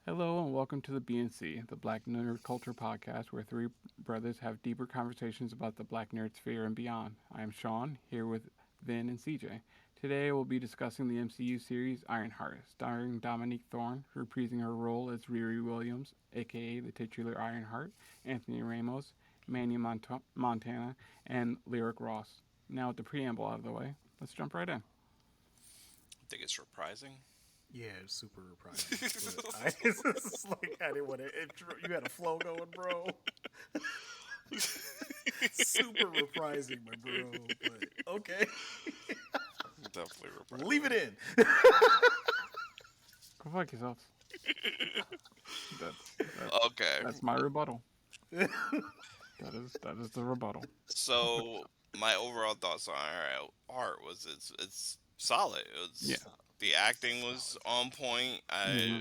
Hello and welcome to the BNC, the Black Nerd Culture Podcast, where three brothers have deeper conversations about the Black nerd sphere and beyond. I am Sean, here with Vin and CJ. Today we'll be discussing the MCU series Ironheart, starring Dominique Thorne, reprising her role as Riri Williams, aka the titular Ironheart, Anthony Ramos, Montana, and Lyric Ross. Now with the preamble out of the way, let's jump right in. I think it's surprising. Yeah, it's super reprising. But it's like I didn't want to. You had a flow going, bro. Super reprising, my bro. But okay, Definitely leave it reprising. in. Go fuck yourselves. That's that, Okay, that's my rebuttal. That is the rebuttal. so my overall thoughts on Art was it's solid. Yeah. The acting was on point. Hmm.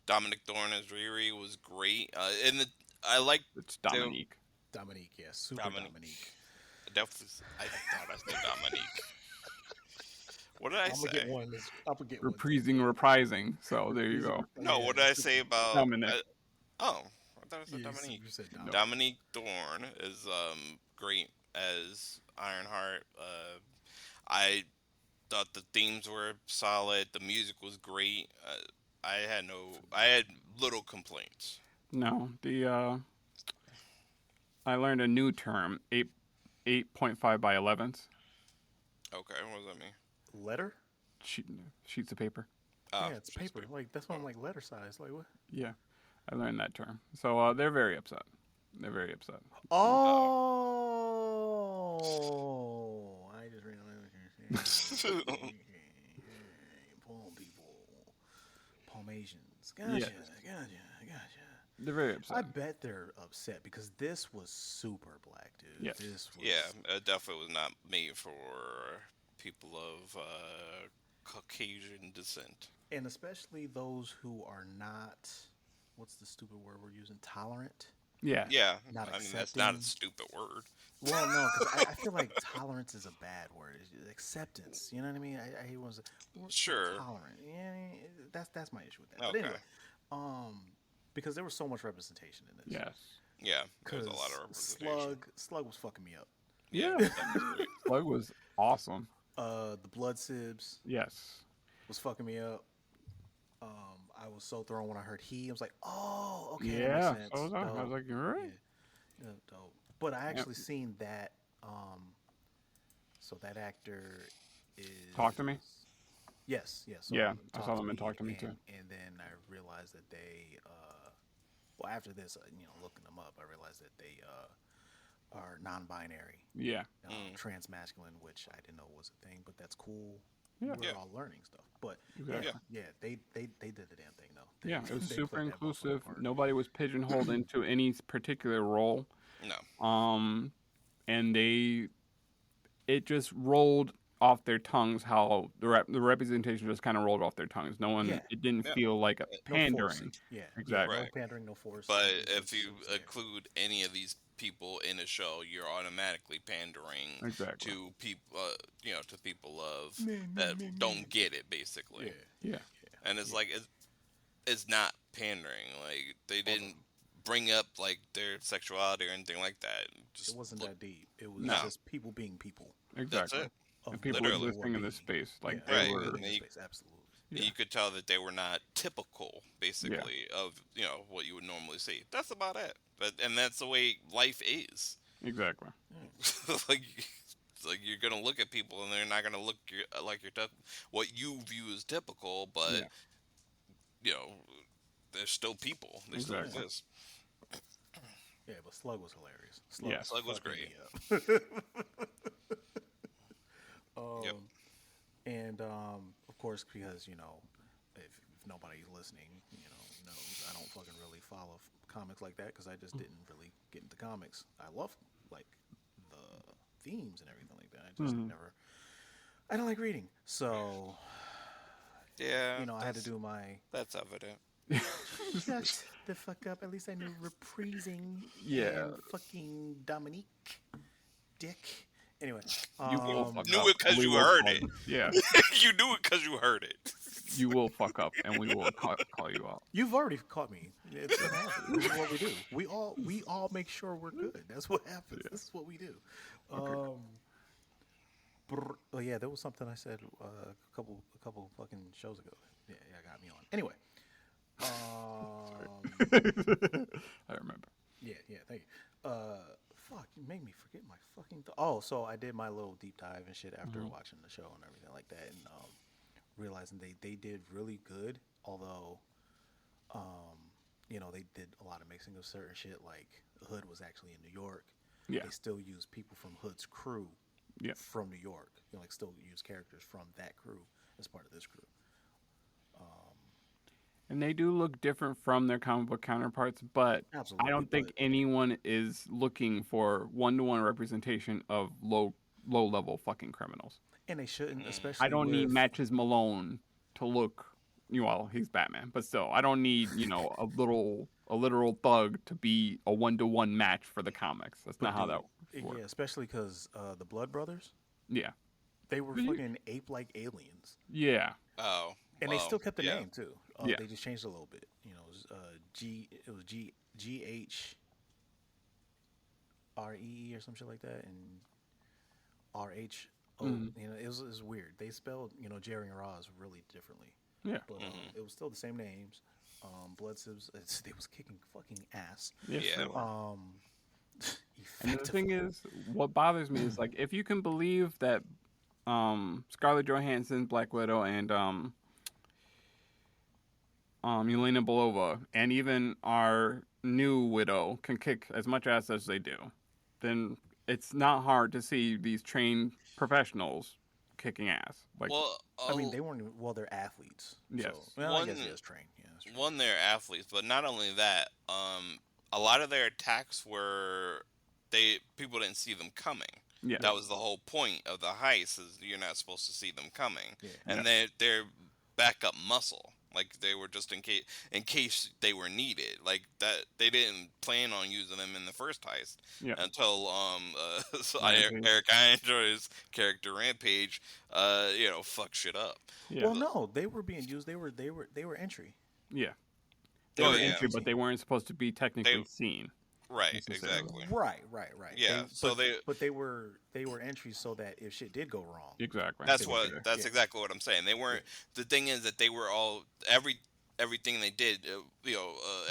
Dominic Thorne as Riri was great. I like It's the Dominique. Dominique, yeah, super Dominic. Dominique. Definitely, I thought I said Dominique. What did I I'm gonna get say? one. I'm gonna get one too. Reprising, reprising. So there you Reprising, go. No, yeah, what did I say super. about? Dominic. Oh, I thought I said Yeah, Dominique. you said No. Dominique. Dominique Thorne is great as Ironheart. I thought the themes were solid. The music was great. I had little complaints. No. The I learned a new term. 8.5 by 11s. Okay, what does that mean? Letter? Sheet, sheets of paper. Oh, Yeah, it's she's paper. big. Like that's why I'm Oh, like letter size. Like what? Yeah. I learned that term. So they're very upset. They're very upset. oh. Oh, I just realized what you're saying. Palm people, Palmasians. Yes. Gotcha. They're very I upset. bet they're upset because this was super black, dude. Yes. This Yeah, was, it definitely was not made for people of Caucasian descent. and especially those who are not, what's the stupid word we're using? Tolerant, Yeah. Yeah, not I mean that's not a accepting. stupid word. Well, no, because I feel like tolerance is a bad word. It's acceptance. You know what I mean? I hear one's we're Sure. tolerant. Yeah, that's my issue with that. But Okay. anyway, um, because there was so much representation in this. Yes. Yeah, there was a lot of Because representation. Slug was fucking me up. Yeah, Yeah. Slug was great. Slug was awesome. The blood sibs Yes. was fucking me up. I was so thrown when I heard he. I was like, oh, okay, that makes Yeah. So sense. was I. I was Dope. like, you're Yeah, right. yeah, dope. But I Yep. actually seen that. So that actor Talk to me. is yes. So Yeah. I talk saw to them and me, talk to me too. and then I realized that they well after this, looking them up, I realized that they are non-binary, Yeah. Mm, transmasculine, which I didn't know was a thing, but that's cool. Yeah. We're yeah, all learning stuff, but yeah, yeah. Exactly. yeah, they did the damn thing though. They Yeah. It was they super played that motherfucker inclusive. part. Nobody was pigeonholed into any particular role. No. Um, and it just rolled off their tongues how the representation just kind of rolled off their tongues. No one, Yeah, it didn't Yeah. feel like a no pandering. forcing. Yeah, Exactly. no Right. pandering, no forcing. But It if was it you was there. include any of these people in a show, you're automatically pandering Exactly. to people, to people of Me, me, that me, me. don't get it, basically. Yeah, Yeah. And it's yeah. like it's not pandering. Like they Oh no, didn't bring up like their sexuality or anything like that. it Just wasn't look. that deep. It was No, No. just people being people that's Exactly. it. And of people what Literally. people were existing in this being. space, Yeah, like they Right. existing were. in And the space. Absolutely. Yeah. you could tell that they were not typical, Yeah. basically, of what you would normally see. That's about it. And that's the way life is. Exactly. like it's like you're gonna look at people and they're not gonna look like what you view as typical, but Yeah. you know they're still people. They still Yeah, Exactly. exist. yeah. But Slug was hilarious. Slug was Yes. Slug was fucking great. me up. Yep. And of course, because if nobody's listening, knows I don't fucking really follow comics like that because I just didn't really get into comics. I love like the themes and everything like that. I just Hmm. never. I don't like reading, so Yeah, I had to do my that's evident. shut the fuck up. At least I knew reprising Yeah. and fucking Dominique, Dick, Anyway, You will You fuck knew up, it and because we you will heard call it. you. Yeah, You knew it because you heard it. you will fuck up, and we will call you out. you've already caught me. It's gonna happen. This is what we do. We all make sure we're good. That's what happens. Yeah. This is what we do. Okay. Um, oh yeah, there was something I said a couple fucking shows ago. Yeah, yeah, got me on. Anyway, I remember. yeah, yeah, thank you. Fuck, you made me forget my fucking. Oh, so I did my little deep dive and shit after watching the show and everything like that, and realizing they did really good. Although, they did a lot of mixing of certain shit. Like Hood was actually in New York. Yeah. They still use people from Hood's crew Yeah. from New York. Like still use characters from that crew as part of this crew. And they do look different from their comic book counterparts, but I Absolutely, don't think but anyone is looking for one-to-one representation of low level fucking criminals. and they shouldn't, I especially don't need with Matches Malone to look, well, he's Batman, but still, I don't need, a literal thug to be a one-to-one match for the comics. That's but not how dude, that yeah, works. especially because the Blood Brothers, Yeah. they were fucking ape like aliens, Yeah. Oh, and they well, still kept the yeah. name too. Yeah. They just changed it a little bit. It was GHRE or some shit like that, and RHO. It was weird. They spelled Jerry and Roz really differently, Yeah. but it was still the same names. Blood Sibs, they was kicking fucking ass. Yes, Yeah. they were. And the Effectively. thing is, what bothers me is like if you can believe that Scarlett Johansson, Black Widow, and Yelena Belova, and even our new Widow can kick as much ass as they do, then it's not hard to see these trained professionals kicking ass. Like, Well, I mean, they weren't even, well, they're athletes. yes. So, well, I one guess yes, trained. Yeah, that's true. one they're athletes, but not only that, a lot of their attacks were they people didn't see them coming. Yeah. That was the whole point of the heist is you're not supposed to see them coming, Yeah. and Yeah. they're backup muscle. Like they were just in case they were needed. Like that they didn't plan on using them in the first heist Yeah. until so Rampage. Eric Andre's character Rampage fuck shit up. Yeah. Well, no, they were being used. They were entry. Yeah. They Oh were yeah, entry, but they weren't supposed to be technically They- seen. right, necessarily. exactly. Right. Yeah, They, so but they were entries so that if shit did go wrong, Exactly. That's They what. were- That's yeah. exactly what I'm saying. They weren't. The thing is that they were all everything they did.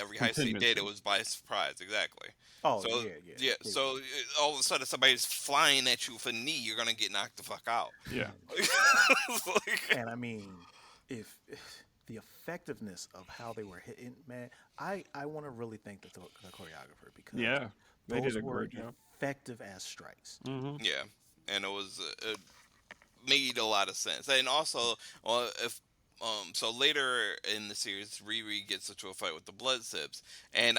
Every heist they did, Contingency. it was by surprise. Exactly. oh So yeah. So all of a sudden, somebody's flying at you with a knee. You're gonna get knocked the fuck out. Yeah. Like, And I mean, if the effectiveness of how they were hitting, man, I want to really thank the choreographer because Yeah. They those did a were great job. effective as strikes. Mm-hmm. yeah, and it made a lot of sense. And also, if so later in the series, Riri gets into a fight with the Blood Sips, and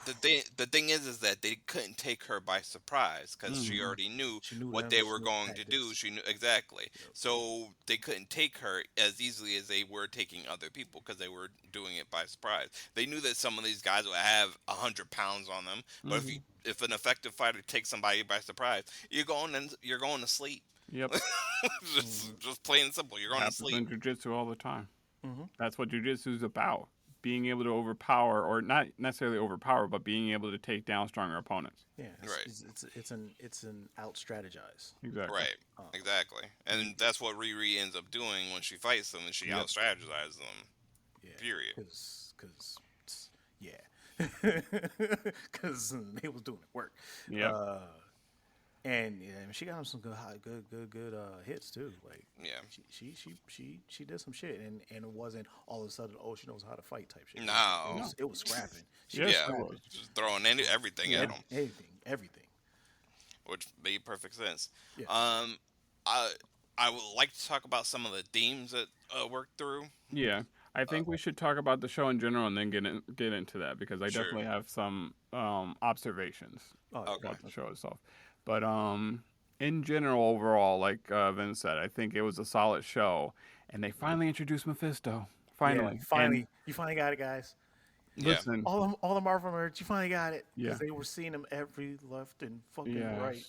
the thing is that they couldn't take her by surprise because she already knew She knew what them, they she were knew going to tactics. do. She knew exactly, so they couldn't take her as easily as they were taking other people because they were doing it by surprise. They knew that some of these guys would have 100 pounds on them, but if an effective fighter takes somebody by surprise, you're going to sleep. Yep. Just plain and simple. You're going to Happens sleep. in jujitsu all the time. Mm-hmm. That's what jujitsu is about. Being able to overpower, or not necessarily overpower, but being able to take down stronger opponents. Yeah, Right. It's an out strategize. Exactly. Right, exactly, and that's what Riri ends up doing when she fights them, and she Yep. out strategizes them. Yeah, Period. Because yeah, because they was doing work. Yeah. And yeah, she got him some good hits too. Like Yeah. she did some shit, and it wasn't all of a sudden she knows how to fight type shit. No. It was scrapping. She Yes, was Yeah, it scrapping. was. just throwing everything Yeah. at them, Everything. which made perfect sense. Yeah. I would like to talk about some of the themes that worked through. Yeah. I think we should talk about the show in general and then get into that because I Sure. definitely have some observations Oh, Okay. about the show itself. But in general, overall, like Vince said, I think it was a solid show, and they finally introduced Mephisto. Finally, Yeah, finally, you finally got it, guys. And Yeah. listen, All the Marvel nerds, you finally got it. Yeah. Because they were seeing him every left and fucking yes. right.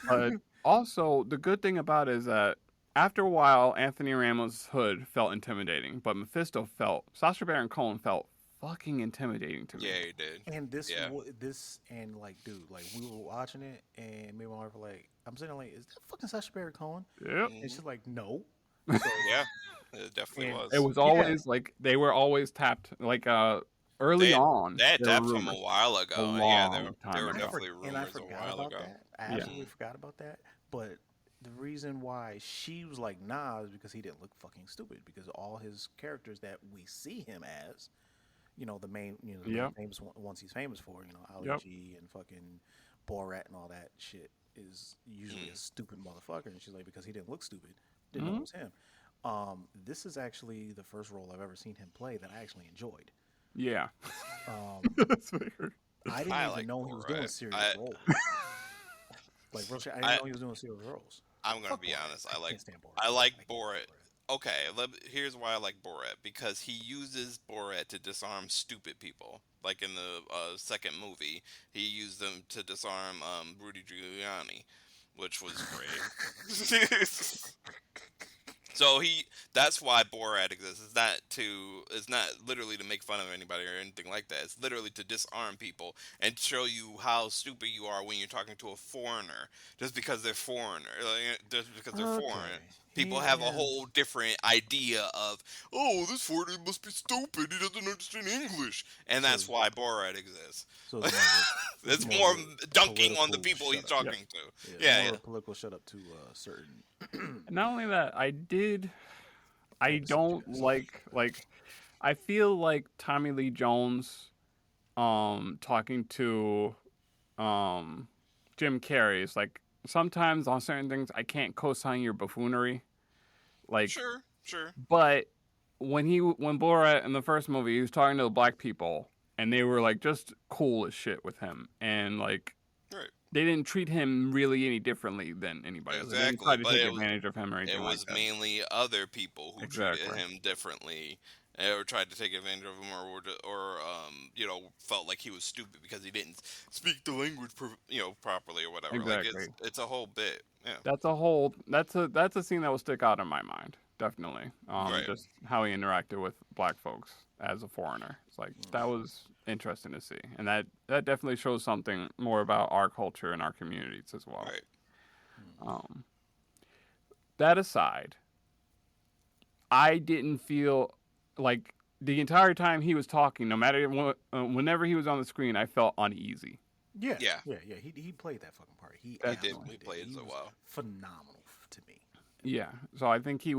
But also, the good thing about it is that after a while, Anthony Ramos' hood felt intimidating, but Sacha Baron Cohen felt fucking intimidating to me. Yeah, he did. And Yeah. this and like, dude, like we were watching it, and me and my wife were like, I'm sitting there like, is that fucking Sacha Baron Cohen? Yep. And Hmm. she's like, no. So Yeah, it definitely and It was. was yeah, always like they were always tapped like early They on they had they were tapped him a rumors while a ago. Yeah, long there time were ago. definitely I rumors a forgot while about ago. that. I Yeah. absolutely Hmm. forgot about that. But the reason why she was like, nah, is because he didn't look fucking stupid. Because all his characters that we see him as, the main Yep. famous ones he's famous for, Ali Yep. G and fucking Borat and all that shit is usually a Mm. stupid motherfucker. And she's like, because he didn't look stupid, didn't know it Hmm. was him. This is actually the first role I've ever seen him play that I actually enjoyed. Yeah. Um, That's fair. I didn't I even like know he was doing Borat. serious roles. Like real shit, I didn't I know he was doing serious roles. I'm gonna Fuck be Borat. honest. I can't stand Borat. I like I can't stand Borat. Okay, here's why I like Borat because he uses Borat to disarm stupid people. Like in the second movie, he used them to disarm Rudy Giuliani, which was great. So that's why Borat exists. It's not literally to make fun of anybody or anything like that. It's literally to disarm people and show you how stupid you are when you're talking to a foreigner. Just because they're foreigner, just because they're Borat. foreign, Okay. people have a whole different idea of, oh, this foreigner must be stupid. He doesn't understand English, and So that's why Borat exists. so it's more of a It's more dunking on the political people he's shut up. Yep. talking to. Yeah, it's Yeah, more of yeah, a political shut up to certain Not only that, I famous don't CGS. like I feel like Tommy Lee Jones talking to um Jim Carrey is like sometimes on certain things I can't co-sign your buffoonery. Like sure, sure, but when Borat in the first movie he was talking to the black people and they were like just cool as shit with him and like right. they didn't treat him really any differently than anybody else. They didn't Exactly, try to but take advantage of him or it anything like was that. mainly other people who treated Exactly. him differently, or tried to take advantage of him, or felt like he was stupid because he didn't speak the language, properly or whatever. Like Exactly. it's a whole bit. Yeah, That's a scene that will stick out in my mind. Definitely. Yeah. right. Just how he interacted with black folks as a foreigner. It's like that was interesting to see. And that definitely shows something more about our culture and our communities as well. Right. Um, that aside, I didn't feel like the entire time he was talking, no matter what, whenever he was on the screen, I felt uneasy. Yeah, Yeah, yeah, yeah. He played that fucking part. He he did. Definitely. absolutely He did. played He so was well. phenomenal to me. Yeah. So I think he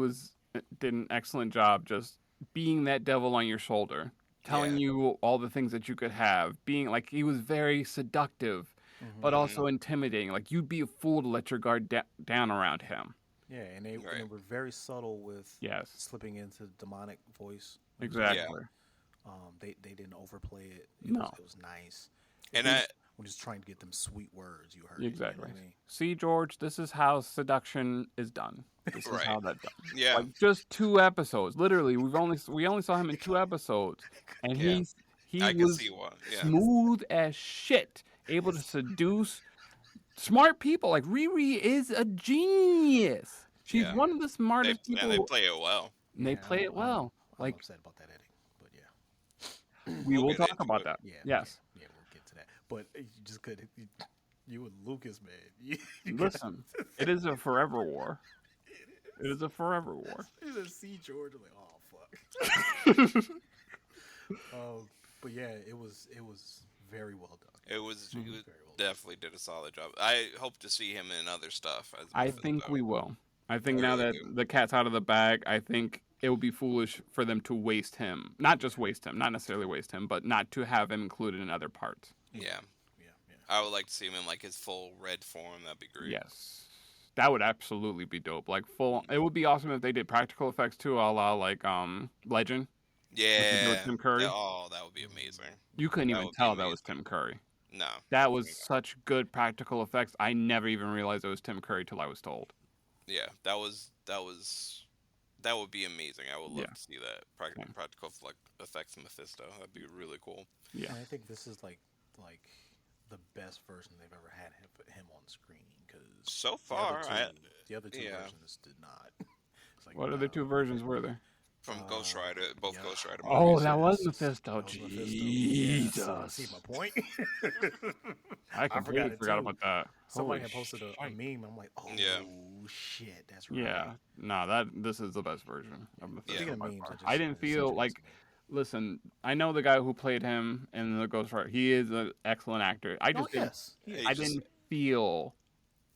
did an excellent job just being that devil on your shoulder, telling Yeah. you all the things that you could have, being like he was very seductive, but Hmm. Hmm. also intimidating. Like you'd be a fool to let your guard down around him. Yeah, and they Right. were very subtle with Yes. slipping into demonic voice when he was Yeah. Exactly. talking. They didn't overplay it. No. It was nice. And Even I when he's trying to get them sweet words, you heard it. You know Exactly. what I mean? See, George, this is how seduction is done. This is right. how that's done. Yeah. Like just 2 episodes. Literally, we only saw him in 2 episodes, and Yeah. he I can was see why. Yeah. smooth as shit, able to seduce smart people. Like Riri is a genius. She's Yeah. one of the smartest They people, play it well. and they Yeah, play it well. I'm Like upset about that ending, but yeah, we We'll will get talk into about it. that. yeah, Yes. yeah, we'll get to that. But you just couldn't. You and Lucas, man. You got Listen, it is a forever war. It is a forever war. you just see George like, oh fuck. But yeah, it was very well done. He was Very well done. definitely did a solid job. I hope to see him in other stuff as I think Mephisto. we will. I I think now really that do. the cat's out of the bag, I think it would be foolish for them to waste him. Not just waste him, not necessarily waste him, but not to have him included in other parts. Yeah, Yeah. yeah, yeah. I would like to see him in like his full red form. That'd be great. Yes. That would absolutely be dope. Like full it would be awesome if they did practical effects too, a la like Legend, what they did with Yeah. Tim Curry. Oh, that would be amazing. You couldn't That even would be tell that was Tim amazing. Curry. No, That was definitely not. such good practical effects. I never even realized it was Tim Curry till I was told. Yeah, that would be amazing. I would love Yeah. to see that Same. practical like effects in Mephisto. That'd be really cool. Yeah. And I think this is like the best version they've ever had him on screen because So the other far, two, the other two yeah, versions did not. It's like What no. other two versions were there? from Ghost Rider, both Yeah. Ghost Rider Oh, movies. that was Yes. Mephisto. That was Mephisto. Yes. See Jesus. my point? I I forgot completely it forgot too. about that. Somebody Holy had posted a shit. meme. I'm like, Yeah, oh shit, that's Yeah. right. No, this is the best version of yeah, Speaking Mephisto of by memes, far. I didn't it just feel introduced like me. listen, I know the guy who played him in the Ghost Rider. He is an excellent actor. I Oh just didn't yes, he he I is. just didn't feel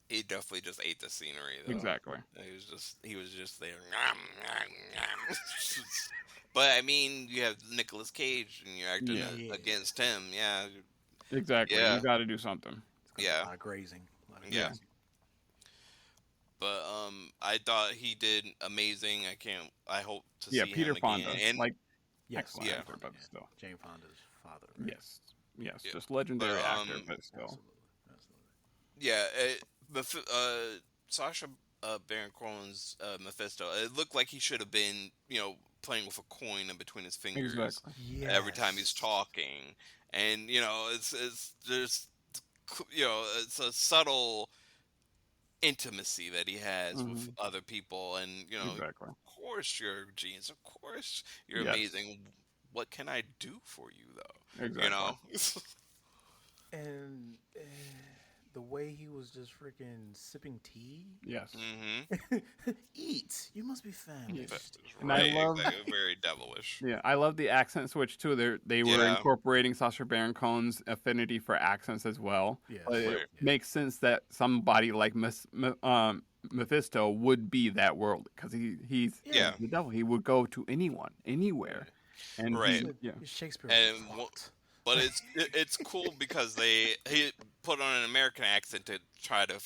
he definitely just ate the scenery though. exactly. He was just there. Nom, nom, nom. But I mean, you have Nicolas Cage and you're acting Yeah. Yeah, against him. Yeah, Exactly. You yeah, got to do something. it's gonna be a yeah, lot of grazing. A lot of yeah. Yeah. grazing. But I thought he did amazing. I can't. I hope to Yeah, see him Peter again. Fonda. And Like Yes, excellent yeah, Peter actor, Fonda. but Yeah, still. Jane Fonda's father, right? Yes. Yes, yeah. just But legendary actor, but still. Absolutely, absolutely. yeah. Sasha Baron Cohen's Mephisto. It looked like he should have been, playing with a coin in between his fingers Exactly. every time he's Yes. talking, and it's just it's a subtle intimacy that he has with Hmm. other people, and Exactly. of course you're a genius, of course you're Yes. amazing. What can I do for you though? Exactly. And the way he was just freaking sipping tea. Yes. Mm-hmm. Eat. You must be Yes. famished. And I Right, love exactly. Very devilish. yeah, I love the accent switch too. They were Yeah, incorporating Sacha Baron Cohen's affinity for accents as well. Yes. But it right. Yeah. makes sense that somebody like Mephisto would be that world because he's Yeah, Yeah. the devil. He would go to anyone, anywhere, and He's, right. he yeah he's Shakespeare with And a plot. but it's cool because he put on an American accent to try to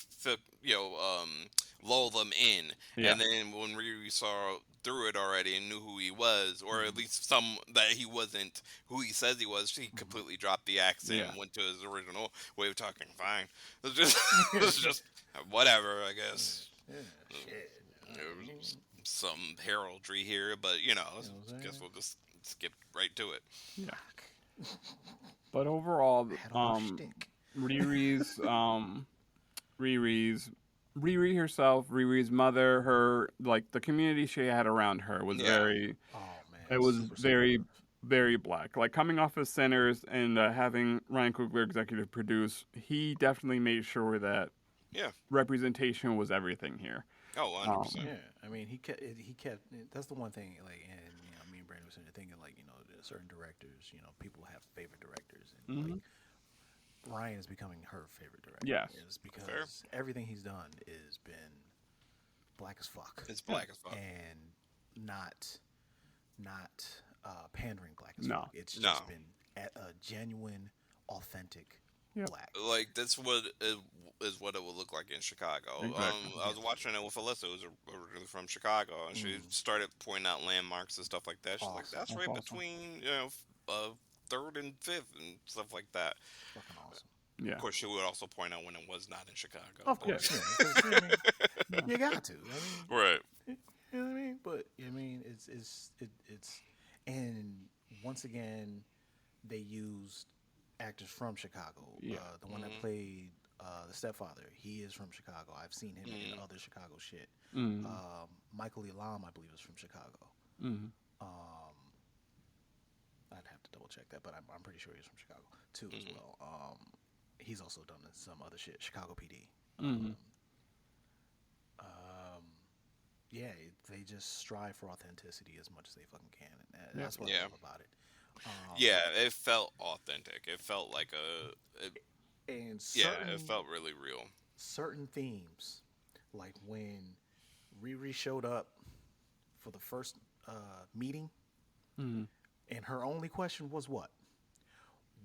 lull them in, yeah and then when we saw through it already and knew who he was, or at Mhm. least some that he wasn't who he says he was, he Mhm. completely dropped the accent yeah and went to his original way of talking. Fine, it's just it's just whatever, I guess. Yeah. Shit. It was some heraldry here, but You know what I'm guess saying? we'll just skip right to it. yeah. But overall, Had on her shtick. Riri's Riri's Riri herself, Riri's mother, her like the community she had around her was Yeah. very Oh man, it was super very supportive. very black. Like coming off of Sinners and having Ryan Coogler executive produce, he definitely made sure that Yeah. representation was everything here. Oh, 100%. Yeah, I mean, he kept. That's the one thing. Like, and me and Brandon was thinking, like, certain directors. People have favorite directors, and Hmm. like Ryan is becoming her favorite director. Yes. Is because Fair. everything he's done has been black as fuck, It's black as fuck. and not pandering black as No. fuck. It's No. just been a genuine, authentic Yep. black. Like that's what is what it would look like in Chicago. Exactly. I was watching it with Alyssa, who's originally from Chicago, and she started pointing out landmarks and stuff like that. She's like, Awesome. "That's That's right awesome. between third and fifth and stuff like that." Fucking awesome. Yeah. Of course, she would also point out when it was not in Chicago. Of but- course, yeah. 'Cause, I mean, you got to. Right. You know what I mean? But it's and once again they used actors from Chicago. Yeah. The one that played the stepfather, he is from Chicago. I've seen him in other Chicago shit. Mm-hmm. Michael Elam, I believe, is from Chicago. Mm-hmm. I'd have to double check that, but I'm pretty sure he's from Chicago too as well. He's also done some other shit, Chicago PD. Mm-hmm. Yeah, they just strive for authenticity as much as they fucking can, and Yeah. that's what I Yeah. love about it. Yeah, it felt authentic. It felt like And it felt really real. certain themes, like when Riri showed up for the first meeting, Mm-hmm. and her only question was what?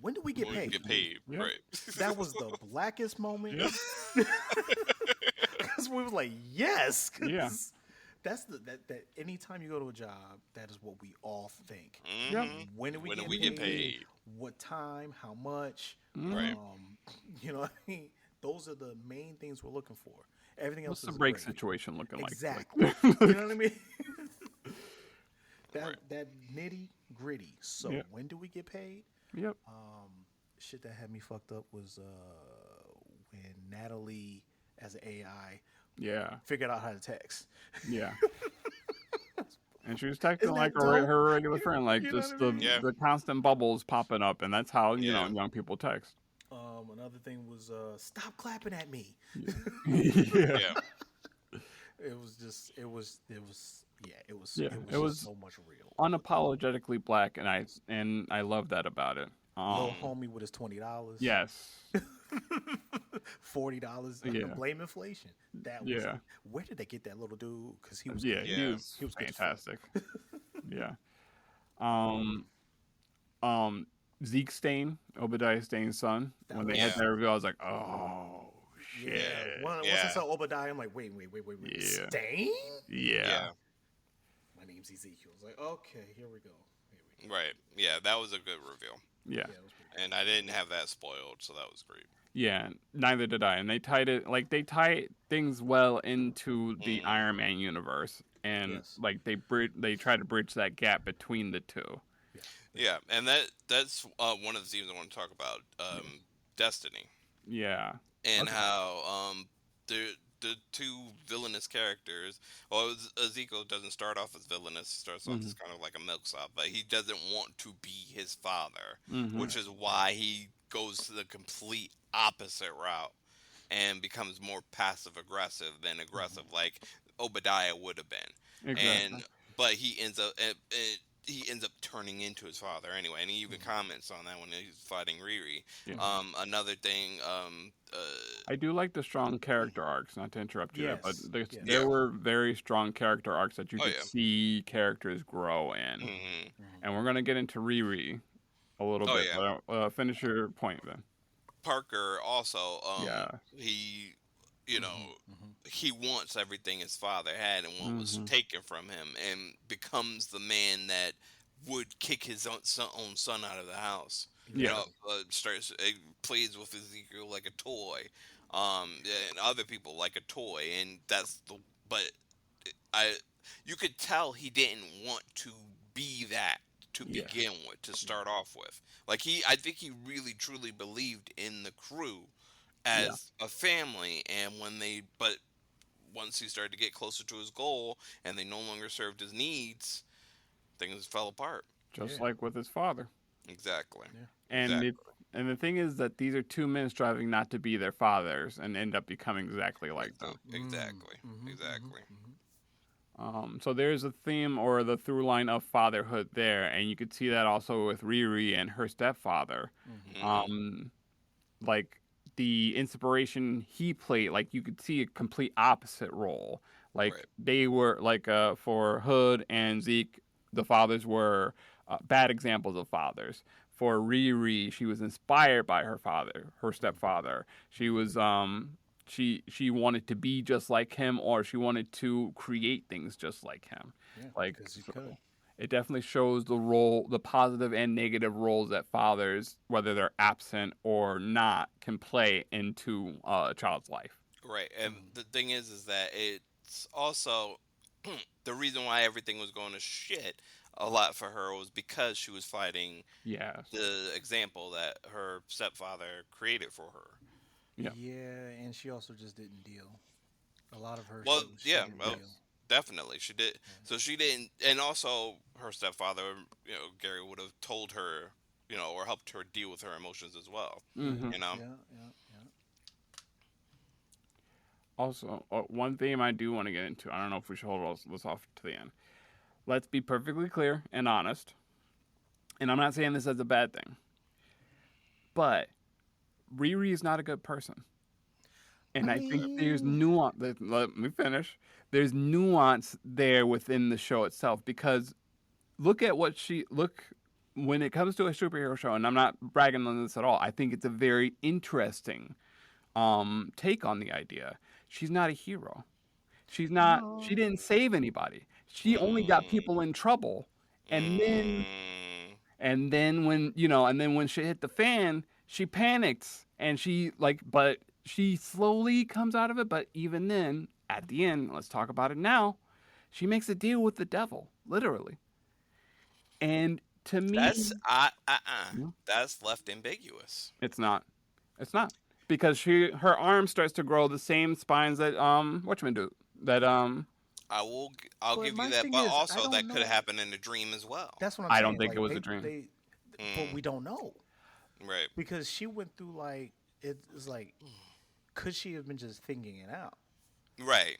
When do we get When we paid? get paid, Yeah. right? That was the blackest moment. Yep. Because we was like, yes. 'Cause Yeah. That's that anytime you go to a job, that is what we all think. Mhm. When do we, When get, do we paid? get paid? What time? How much? Right. You know what I mean? Those are the main things we're looking for. Everything else What's the is break great. situation looking Exactly. like? You know what I mean? Right. that nitty gritty. So Yeah. when do we get paid? Yep. shit that had me fucked up was when Natalie, as an AI, Yeah, figured out how to text. yeah. And she was texting Isn't like that dope? her regular friend, like You know what just I the mean? Yeah, the constant bubbles popping up, and that's how yeah, young people text. Another thing was stop clapping at me. Yeah, yeah. It was just yeah, yeah. it was It just was so much real with the whole unapologetically black, and I love that about it. little Hmm. homie with his $20, Yes, $40. yeah, Blame inflation. That was yeah, where did they get that little dude? Because he was yeah. good. He Yeah. was He was good as fuck. fantastic. Yeah. Um, um, Zeke Stain, Obadiah Stain's son. That When they was had Yeah. that reveal, I was like, oh yeah. shit. Once I Yeah. saw Obadiah, I'm like, wait, Yeah, Stain? yeah, Yeah. My name's Ezekiel. I was like, okay, here we go. Here we go. Right. Yeah. That was a good reveal, yeah. Yeah, it was pretty and I didn't have that spoiled, so that was great. Yeah, neither did I. And they tied it like they tie things well into the Hmm. Iron Man universe, good. and Yes. like they try to bridge that gap between the two. Yeah. They Yeah, and that's one of the themes I want to talk about. Yeah, Destiny yeah. and Okay. how the two villainous characters. Well, Ezekiel doesn't start off as villainous. He starts off as Mhm. kind of like a milksop, but he doesn't want to be his father, Mhm. which right. is why he goes to the complete opposite route and becomes more passive aggressive than Hmm. aggressive, like Obadiah would have been. Exactly. And but he ends up turning into his father anyway, and he even Hmm. comments on that when he's fighting Riri. Yeah. Hmm. Another thing, I do like the strong character arcs. Not to interrupt you there, but Yes. there Yes. yeah, were very strong character arcs that you oh could yeah, see characters grow in, hmm, Hmm. and we're gonna get into Riri a little oh bit. yeah. But finish your point then. Parker also, Yeah. he, you know, Hmm. Hmm. he wants everything his father had and what was Mhm. taken from him, and becomes the man that would kick his own son out of the house. You Yeah. know, Exactly. starts plays with Ezekiel like a toy, and other people like a toy, and that's the. But I, you could tell he didn't want to be that to Yeah. begin with, to Yeah. start off with. Like I think he really truly believed in the crew Yeah. as a family, and but once he started to get closer to his goal, and they no longer served his needs, things fell apart. Just Yeah. like with his father. Exactly. Yeah. And Exactly. the thing is that these are two men striving not to be their fathers and end up becoming exactly like them. Mm. Exactly. Hmm. Hmm. Exactly. Hmm. So there's a theme or the through line of fatherhood there, and you could see that also with Riri and her stepfather. Hmm. Hmm. Um, like the inspiration he played, like you could see a complete opposite role. Like Right. they were like for Hood and Zeke, the fathers were bad examples of fathers. For Riri, she was inspired by her father, her stepfather. She was she wanted to be just like him, or she wanted to create things just like him. Yeah. Like Because you could. so it definitely shows the role, the positive and negative roles that fathers, whether they're absent or not, can play into a child's life. Right. And Mm. the thing is that it's also the reason why everything was going to shit a lot for her was because she was fighting Yes. the example that her stepfather created for her. Yeah. Yeah, and she also just didn't deal. A lot of her Well, shit was she yeah, didn't well, deal. definitely she did. Yeah. So she didn't, and also her stepfather, Gary would have told her, or helped her deal with her emotions as well. Yeah. Hmm. You know. Yeah. Yeah. Yeah. Also, one theme I do want to get into. I don't know if we should hold this off to the end. Let's be perfectly clear and honest. And I'm not saying this as a bad thing, but Riri is not a good person. I And I think there's mean, nuance. Let me finish. There's nuance there within the show itself because look at what she look when it comes to a superhero show, and I'm not bragging on this at all. I think it's a very interesting take on the idea. She's not a hero. She's not. She no. didn't save anybody. She only got Mm, people in trouble, and then mm, and then when shit hit the fan, she panics and she like, but she slowly comes out of it. But even then, at the end, let's talk about it now. She makes a deal with the devil, literally, and To That's me, mm, that's left ambiguous. it's not. It's not because her arm starts to grow the same spines that whatchamacallit do that I'll But give you my that, thing but is, I also don't that could have know. happened in a dream as well. That's what I'm I don't saying. think it Like was a dream. but Mm, we don't know right. because she went through like it's like could she have been just thinking it out? Right.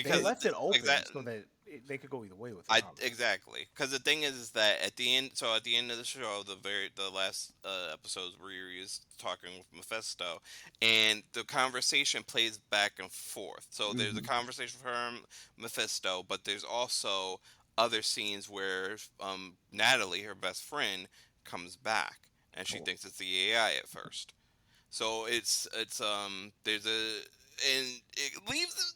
They Because left it open exact so that they could go either way with it. I Obviously. exactly because the thing is that at the end, so at the end of the show, the last episodes where he's talking with Mephisto, and the conversation plays back and forth. So there's a Hmm. conversation with her and Mephisto, but there's also other scenes where Natalie, her best friend, comes back, and she Oh, thinks it's the AI at first. So it's there's a and it leaves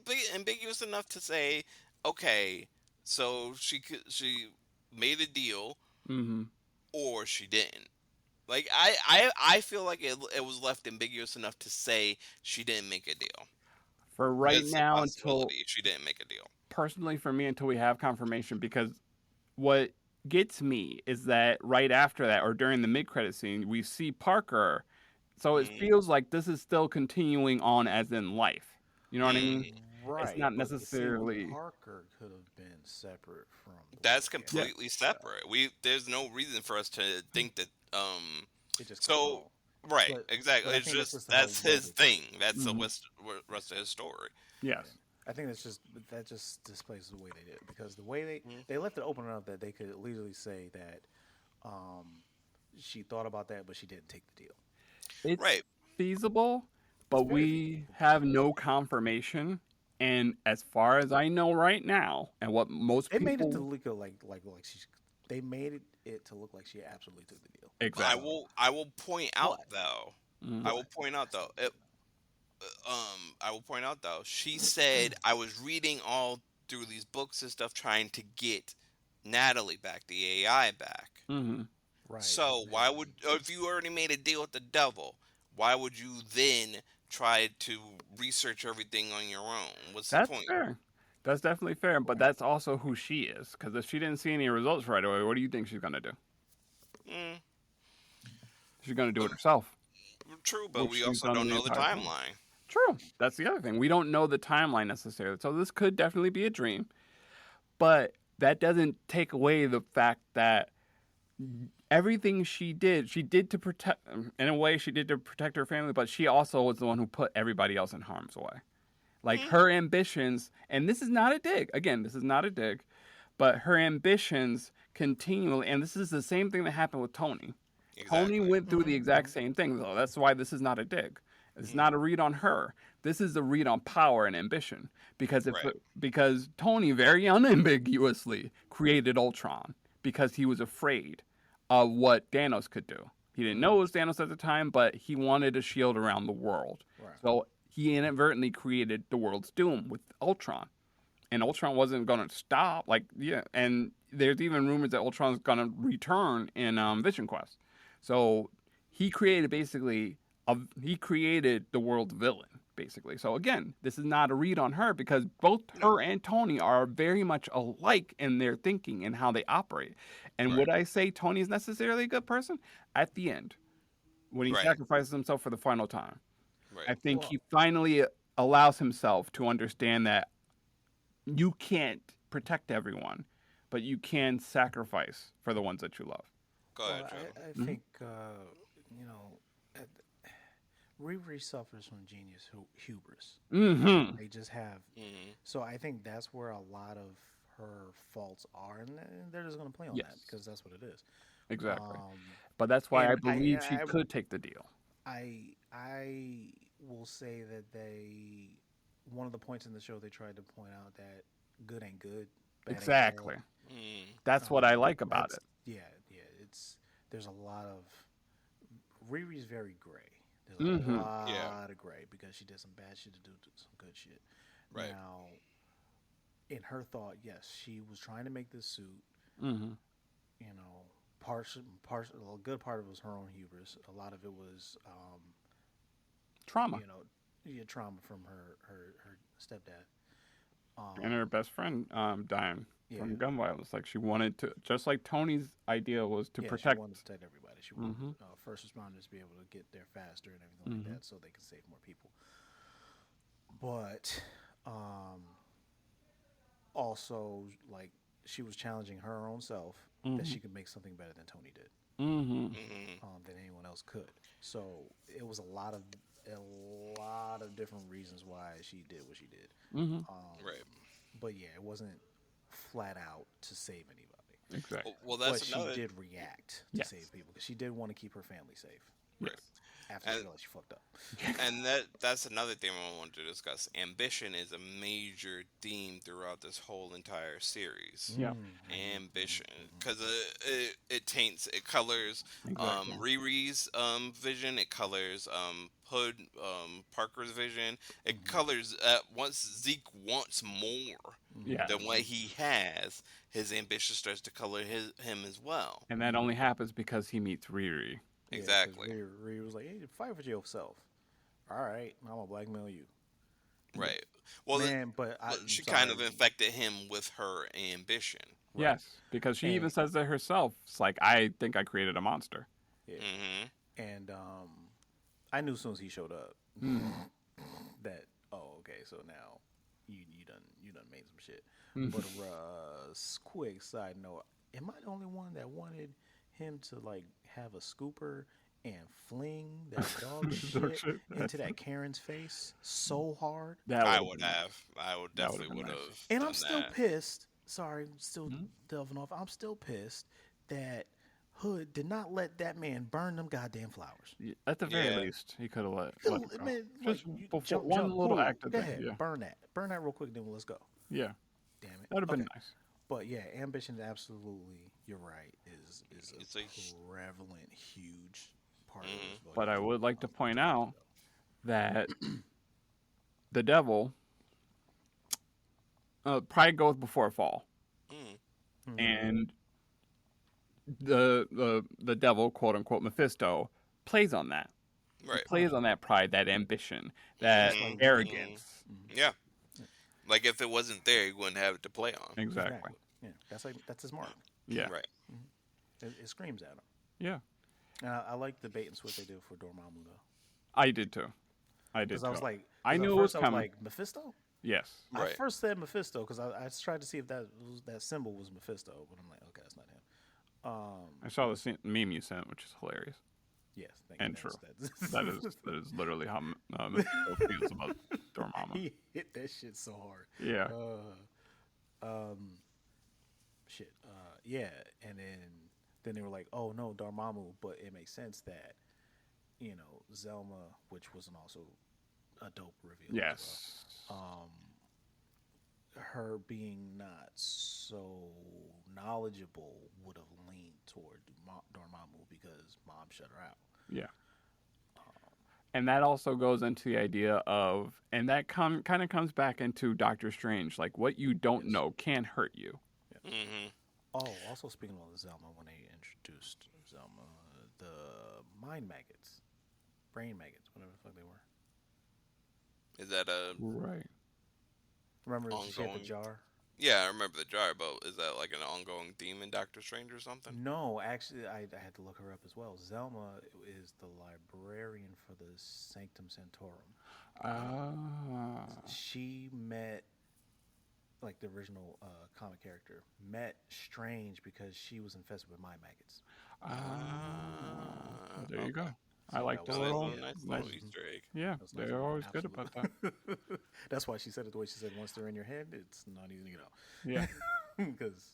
it ambiguous enough to say, okay, so she made a deal Hmm. or she didn't. Like I feel like it was left ambiguous enough to say she didn't make a deal. For right That's a now, until possibility. She didn't make a deal. personally for me, until we have confirmation, because what gets me is that right after that or during the mid-credit scene, we see Parker. So it Mm, feels like this is still continuing on as in life. You know what I mean? mm. It's right. not But the scene with necessarily. Parker could have been separate from the That's Yeah. completely show. separate. We There's no reason for us to think that It just could have so gone. right, But exactly. I It's think that's just just how that's what his they did. thing. That's the Hmm. rest of his story. Yeah. Yes. I think that's just that just displays the way they did it because the way Mm. they left it open enough that they could legally say that um, she thought about that, but she didn't take the deal. It's Right. feasible, It's but very we feasible. have no confirmation. And as far as I know right now, and what most They made it to people look like she. They made it to look like she absolutely took the deal. exactly. I will point out But though. I Hmm. will point out though. I will point out though. She said I was reading all through these books and stuff trying to get Natalie back, the AI back. Hmm. right, So and why would if you already made a deal with the devil, why would you then try to research everything on your own? What's the That's point? fair. That's definitely fair, but right. that's also who she is. Because if she didn't see any results right away, what do you think she's gonna do? Mm, She's gonna do but it herself, true, but which we she's also done don't the know the entire time. timeline. True. That's the other thing. We don't know the timeline necessarily. So this could definitely be a dream, but that doesn't take away the fact that everything she did to protect, in a way, she did to protect her family, but she also was the one who put everybody else in harm's way. Like Mm, her ambitions, and this is not a dig. Again, this is not a dig, but her ambitions continually, and this is the same thing that happened with Tony. Tony exactly. went through the exact Mm-hmm. same thing, though. That's why this is not a dig. It's Mm, not a read on her. This is a read on power and ambition. right. Because Tony very unambiguously created Ultron because he was afraid of what Thanos could do. He didn't know Mm-hmm. it was Thanos at the time, but he wanted a shield around the world. Right. So he inadvertently created the world's doom with Ultron. And Ultron wasn't going to stop. Like, yeah. And there's even rumors that Ultron's going to return in Vision Quest. So he created he created the world's villain, basically. So again, this is not a read on her because both No. her and Tony are very much alike in their thinking and how they operate. And Right. would I say Tony's necessarily a good person? At the end, when he Right. sacrifices himself for the final time, Right. I think Well, he finally allows himself to understand that you can't protect everyone, but you can sacrifice for the ones that you love. Go well, ahead, Joe. I Hmm. think you know, uh, Riri suffers from genius hubris. Hmm. They just have. Mm, So I think that's where a lot of her faults are, and they're just going to play on that Yes, because that's what it is. exactly. Um, But that's why I and believe she could take the deal. I will say that they one of the points in the show they tried to point out that good ain't good, bad ain't bad. Exactly. mm, That's what I like about That's it. yeah. It's there's a lot of Riri's very gray. There's a Hmm. yeah. lot of gray because she did some bad shit to do some good shit. Right. Now, in her thought, yes, she was trying to make this suit. Hmm. You know, partial, a good part of it was her own hubris. A lot of it was, Trauma. you know, yeah, trauma from her stepdad. And her best friend dying Yeah, from gun violence. Like she wanted to, just like Tony's idea was to yeah. She protect. wanted to protect everybody. She wanted Mm-hmm. first responders to be able to get there faster and everything like Mm-hmm. that, so they can save more people. But um, also, like, she was challenging her own self that Mm-hmm. she could make something better than Tony did, Mm-hmm. Hmm. than anyone else could. So it was a lot of different reasons why she did what she did. Mm-hmm. Um, Right. but yeah, it wasn't flat out to save anybody. Exactly. Well, But that's she another. did react to Yes. save people because she did want to keep her family safe Right. Yes. after she And realized she fucked up. and that's another thing I wanted to discuss. Ambition is a major theme throughout this whole entire series. Yeah. Ambition, because it taints, it colors Exactly. Riri's vision, it colors Hood Parker's vision, it Mm-hmm. colors once Zeke wants more Mm-hmm. than Yes. what he has, his ambition starts to color him as well. And that only happens because he meets Riri. Yeah, because Exactly. Riri was like, "Hey, fight for yourself." All right, I'm gonna blackmail you, Right. Well, man. But well, I'm she kind sorry. of infected him with her ambition. Right, Yes, because she even and says that herself. It's like, I think I created a monster. yeah, Hmm. and I knew as soon as he showed up Mm. that, oh, okay, so now you done made some shit. Mm. But quick side note: am I the only one that wanted him to like have a scooper and fling that dog Dog shit shit. into that Karen's face so hard? That I would have would been nice. have. I would That would have definitely been would nice. have And I'm done still that. pissed. Sorry, I'm still Mm. delving off. I'm still pissed that Hood did not let that man burn them goddamn flowers. At the very Yeah. least, he could have let it go. Man, like, Just you before jump, one jump, little cool. act of Go thing. ahead, Yeah, burn that real quick. Then let's go. yeah, Damn it. that would have Okay, been nice. but yeah, ambition absolutely. You're right. Is It's a like, prevalent, huge part of hmm this book. But I would like to point Towards out it, that the devil pride goes before a fall, mm, though. and the devil, quote unquote, Mephisto, plays on that. He right. plays on that pride, that ambition, that Just like Hmm. Hmm. arrogance. Yeah. Like if it wasn't there, you wouldn't have it to play on. Exactly. exactly. Yeah, that's his mark. Yeah. Right. It screams at him. Yeah. And I like the bait and switch they did for Dormammu though, I did too. I did because too. I was like, I 'cause knew at it was first I was coming. like Mephisto. Yes. I Right. first said Mephisto because I tried to see if that symbol was Mephisto, but I'm like, okay, that's not him. I saw the meme you sent, which is hilarious Yes, thank and you. true. That's, That is literally how Mephisto feels about Dormammu. he hit that shit so hard. Yeah. Shit. Yeah, and then they were like, oh no, Dormammu, but it makes sense that Zelma, which was also a dope reveal. As Yes. well. Her being not so knowledgeable would have leaned toward Dormammu because mom shut her out. Yeah. And that also goes into the idea of, and that kind of comes back into Doctor Strange. Like, what you don't Yes. know can hurt you. Hmm. Oh, also speaking of Zelma, when they introduced Zelma, the mind maggots, brain maggots, whatever the fuck they were. Is that a Right. Remember she had the ongoing? jar? Yeah, I remember the jar, but is that like an ongoing theme in Doctor Strange or something? No, actually, I had to look her up as well. Zelma is the librarian for the Sanctum Sanctorum. Ah. She met, like the original comic character, met Strange because she was infested with mind maggots. Ah. There you Okay. go. I So like that the was little, A nice nice. little Easter egg. Yeah, That's nice. they're always good about that. That's why she said it the way she said. Once they're in your head, it's not easy to get out. Yeah. Because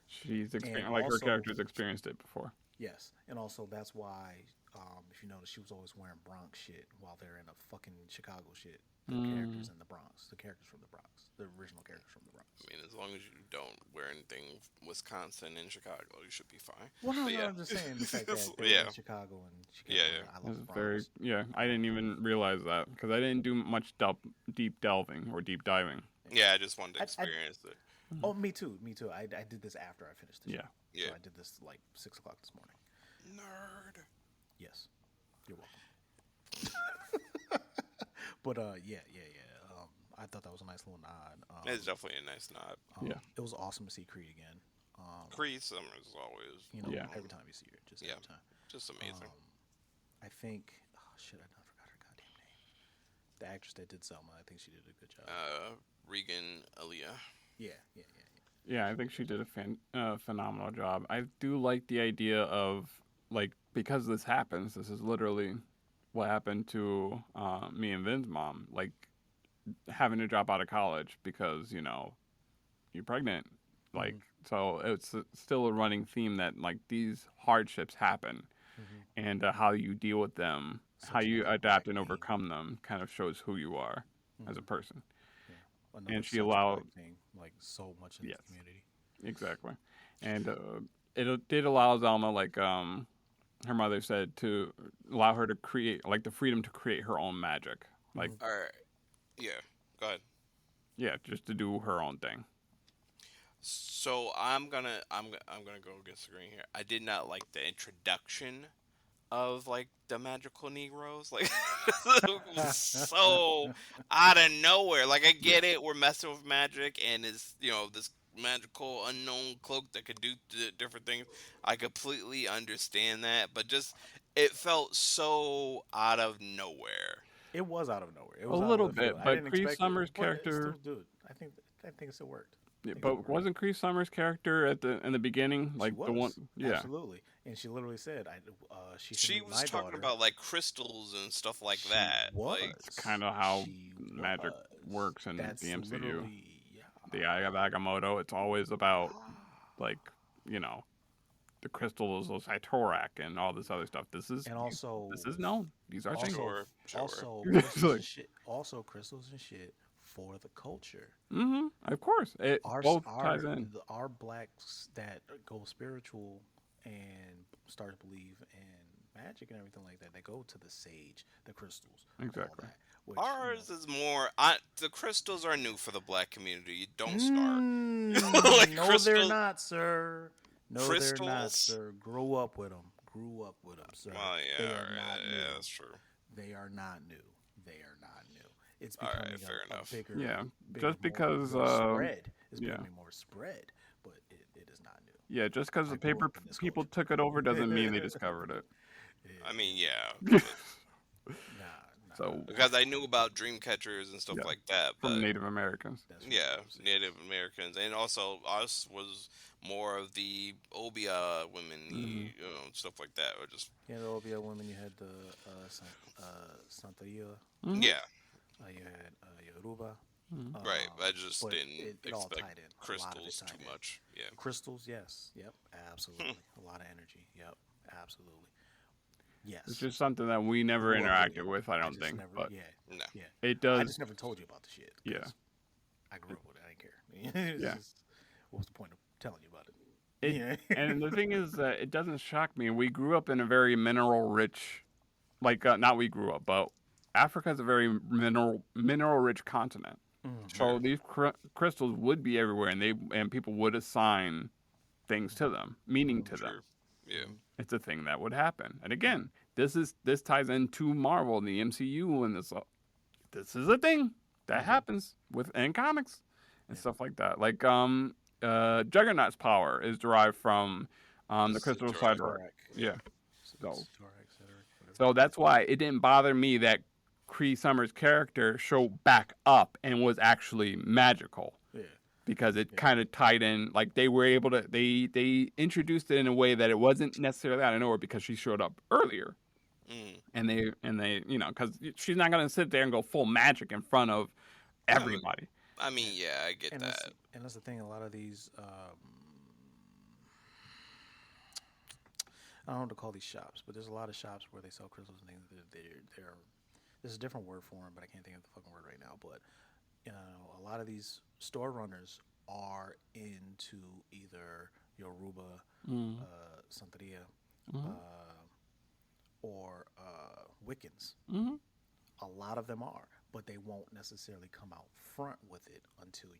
She's and experienced, like her also, character's experienced it before. yes, and also that's why, if you notice, she was always wearing Bronx shit while they're in a fucking Chicago shit. The characters in the Bronx, the characters from the Bronx, the original characters from the Bronx. I mean, as long as you don't wear anything Wisconsin and Chicago, you should be fine. Well, no, But no, yeah. I'm just saying the fact that they were Yeah. in Chicago and she Yeah, kept yeah. I This love is the very, Bronx. yeah, I didn't even realize that because I didn't do much deep delving or deep diving. Yeah, I just wanted to I- experience it. Oh, me too, me too. I did this after I finished the show. Yeah. Yeah. So I did this like 6 o'clock this morning. Nerd. Yes, you're welcome. But yeah. I thought that was a nice little nod. It's definitely a nice nod. Yeah. It was awesome to see Creed again. Cree Summers is always, Yeah. Every time you see her, just yeah, every time. just amazing. I think, oh shit, I forgot her goddamn name. The actress that did Selma, I think she did a good job. Regan Aaliyah. Yeah, yeah, yeah, Yeah, I think she did a phenomenal job. I do like the idea of like because this happens. This is literally what happened to me and Vin's mom. Like having to drop out of college because you're pregnant. Like so, it's still a running theme that like these hardships happen, and how you deal with them, how Such you another adapt black and theme. overcome them, kind of shows who you are as a person. Yeah. Another And she such allowed, black thing, like so much in yes, the community. exactly, and it did allow Zelma, like her mother said, to allow her to create, like the freedom to create her own magic, like All right, yeah, go ahead. yeah, just to do her own thing. So I'm gonna go against the grain here. I did not like the introduction of like the magical Negroes. Like it was so out of nowhere. Like I Yeah, get it, we're messing with magic, and it's this magical unknown cloak that could do different things. I completely understand that, but just it felt so out of nowhere. It was out of nowhere. It a was out of little left field. bit, I but didn't Cree expect it, Summers' but it still, character. dude. I think it still worked. Yeah, I think it but worked. wasn't Cree Summers' character at the in the beginning She like the one? was Yeah, absolutely, and she literally said, she should She meet was my talking daughter." about like crystals and stuff like She that. Like it's was. kind of how She magic was. works in the That's MCU. literally, yeah. The Eye of Agamotto. It's always about like you know the crystals of Cytorak and all this other stuff. And also, This is known. These are things. sure, sure. also It's crystals like, and shit. Also crystals and shit for the culture. of course, it both ties in. Our blacks that go spiritual and start to believe in magic and everything like that, they go to the sage, the crystals, all Exactly. that. Which Ours is more. The crystals are new for the black community. Don't start. Like no, they're crystal not, sir. No, they're not, crystals. sir. Grow up with them. Grew up with them, sir. Well, yeah, They all are right, not yeah, new. that's true. They are not new. They are not new. It's All right, becoming fair a enough. bigger, Yeah, bigger, just because. more spread. It's Yeah, becoming more spread, but it is not new. yeah, just because I the grew paper up in this people culture. took it over doesn't mean they discovered it. I mean, yeah, Nah, So because I knew about dream catchers and stuff yeah, like that, from but Native Americans. that's what yeah, I'm saying. Native Americans, and also us was more of the Obia women, Hmm. stuff like that, or just You had the OBL women. You had the Santeria. Hmm. yeah, You had Yoruba. right. I just But didn't it all expect tied in. A lot of it crystals too tied in. much. Yeah. Crystals, yes. Yep, absolutely. A lot of energy. Yep, absolutely. Yes. It's just something that we never Grew up with interacted it. with. I don't just think, never, but yeah, No. yeah. it I does. just never told you about the shit. Yeah. 'Cause I grew up with it. I didn't care. It's Yeah. just, what was the point of telling you about it? It, Yeah. and the thing is that it doesn't shock me. We grew up in a very mineral rich, like not we grew up, but Africa is a very mineral rich continent. So Sure. these crystals would be everywhere, and people would assign things to them, meaning to them. True. Yeah. It's a thing that would happen. And again, this ties into Marvel and the MCU, and this is a thing that happens in comics and stuff like that. Like Juggernaut's power is derived from the This is crystal Torak. cyber. Yeah. So Torak, cetera, whatever. so that's why it didn't bother me that Cree Summers' character showed back up and was actually magical Yeah. because it kind of tied in. Like they were able to they introduced it in a way that it wasn't necessarily out of nowhere because she showed up earlier, Mm. and they because she's not gonna sit there and go full magic in front of everybody. I mean, yeah, I get And that. that's the thing. A lot of these, I don't know what to call these shops, but there's a lot of shops where they sell crystals and things. They're there's a different word for them, but I can't think of the fucking word right now. But a lot of these store runners are into either Yoruba, Santeria, or Wiccans. Hmm. A lot of them are, but they won't necessarily come out front with it until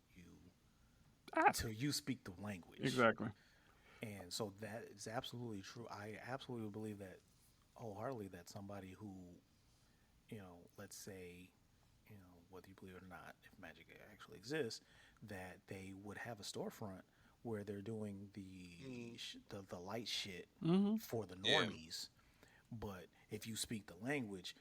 you speak the language. Exactly. And so that is absolutely true. I absolutely believe that wholeheartedly that somebody who, let's say, whether you believe it or not, if magic actually exists, that they would have a storefront where they're doing Mm, the light shit Mm-hmm. for the yeah. normies. But if you speak the language,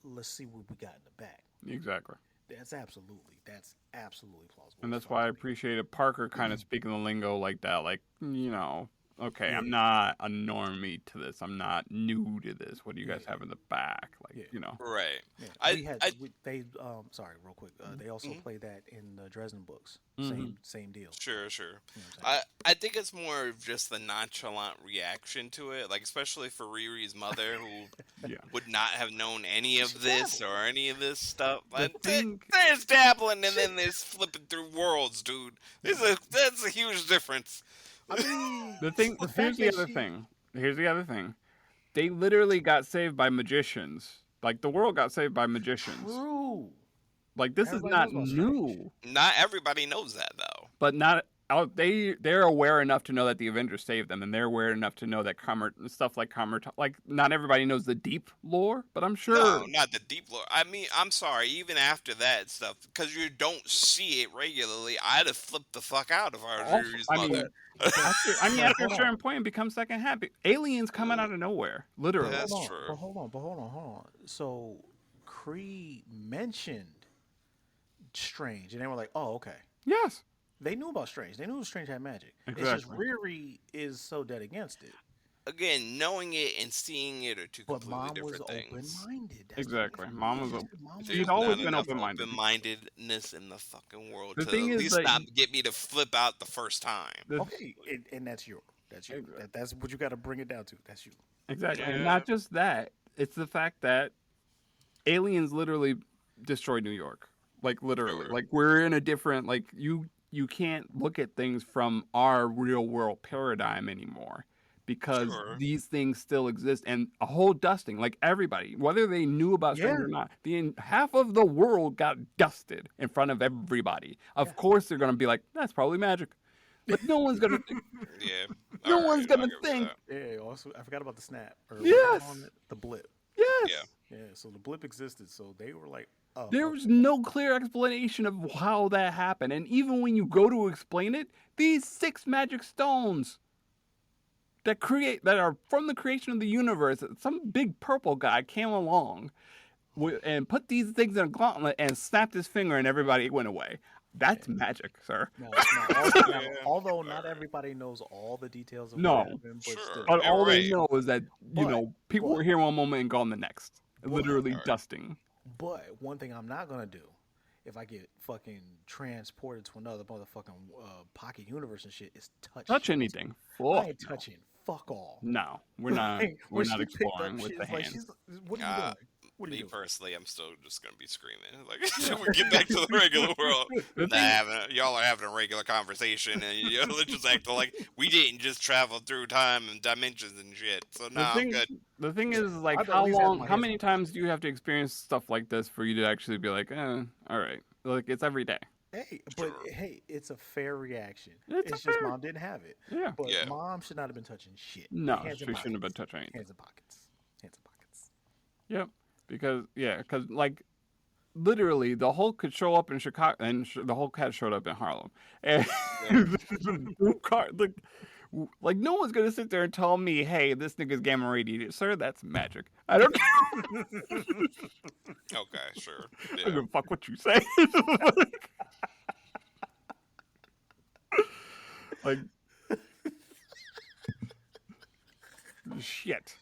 let's see what we got in the back. Exactly. That's absolutely plausible And as that's fuck why I to me. appreciated Parker kind of speaking the lingo like that. Like, okay, I'm Yeah, not a normie to this. I'm not new to this. What do you guys yeah, have in the back? Like, yeah. Right. Yeah, I I they sorry, real quick. They also mhm. play that in the Dresden books. Mm-hmm. Same deal. Sure, sure. You know what I'm saying? I think it's more of just the nonchalant reaction to it, like especially for Riri's mother, who Yeah. would not have known any She of this dabbled. or any of this stuff. The Like, thing, there's dabbling and then there's flipping through worlds, dude. That's a huge difference. I mean, the thing, the here's fact the that other she thing. Here's the other thing. They literally got saved by magicians. Like, the world got saved by magicians. true. Like, this is Everybody not knows about Strange. new. Not everybody knows that though. But not out they're aware enough to know that the Avengers saved them, and they're aware enough to know that stuff like like not everybody knows the deep lore, but I'm No, sure. not the deep lore. I mean, I'm sorry. Even after that stuff, because you don't see it regularly, I'd have flipped the fuck out of our Also, Riri's I mother. mean, But but but after a hold on. certain point, it becomes second happy. Aliens coming out of nowhere, But literally. hold That's on. true. But hold on. But hold on. So Kree mentioned Strange, and they were like, "Oh, okay." Yes, They knew about Strange. They knew Strange had magic. It's just exactly. Riri is so dead against it. Again, knowing it and seeing it are two But completely mom was different open things. minded. That's the Exactly. difference. Mom It's was just a, that mom was she's There's open always not been minded. enough open minded. open-mindedness in the fucking world The to thing at is least that not get me to flip out the first time. the Okay, and that's you. That's you. That's what you got to bring it down to. That's you. exactly, and Yeah, not just that. It's the fact that aliens literally destroyed New York. Like literally. sure, Like we're in a different like you can't look at things from our real world paradigm anymore because sure. these things still exist and a whole dusting like everybody whether they knew about strange Yeah. or not half of the world got dusted in front of everybody. Of Yeah. course they're going to be like that's probably magic. But no one's going to think Yeah, all no one's right, going I'll to give you think that. Yeah. Also, I forgot about the snap or what they yes. calling it, the blip. Yeah, Yes. Yeah. So the blip existed. So they were like, "Oh, There was okay." no clear explanation of how that happened. And even when you go to explain it, these 6 magic stones that are from the creation of the universe, some big purple guy came along and put these things in a gauntlet and snapped his finger and everybody went away. That's magic, sir. Now, yeah, although all not right, everybody knows all the details of what No. happened, but sure. still. But You're all they right. know is that, But, people but, were here one moment and gone the next. but, Literally All right. dusting. but one thing I'm not gonna do, if I get fucking transported to another motherfucking pocket universe and shit, is Touch shit. anything. I Fuck ain't no. touching fuck all. No, we're not. Like, We're when not she picked up exploring with shit, the it's like hand. what are you Uh, doing? What are Me you doing? personally, I'm still just gonna be screaming. Like, should we get back to the regular world? The Nah, thing, y'all are having a regular conversation, and y'all are just acting like we didn't just travel through time and dimensions and shit. So the nah, I'm thing, good. the thing Yeah, is, like, I've at least had my how hands many on times do you have to experience stuff like this for you to actually be like, all right, like it's every day. Hey, but Sure. hey, it's a fair reaction. It's a It's just fair, mom didn't have it. yeah. But Yeah. mom should not have been touching shit. No, Hands in she shouldn't have been pockets. touching anything. Hands in pockets. Hands in pockets. Yep, because like literally the Hulk could show up in Chicago, and the Hulk had showed up in Harlem, and Yeah. like no one's gonna sit there and tell me, hey, this nigga's gamma radiated, sir. That's magic. I don't care. Okay, sure. I don't Yeah. give a fuck what you say. like shit.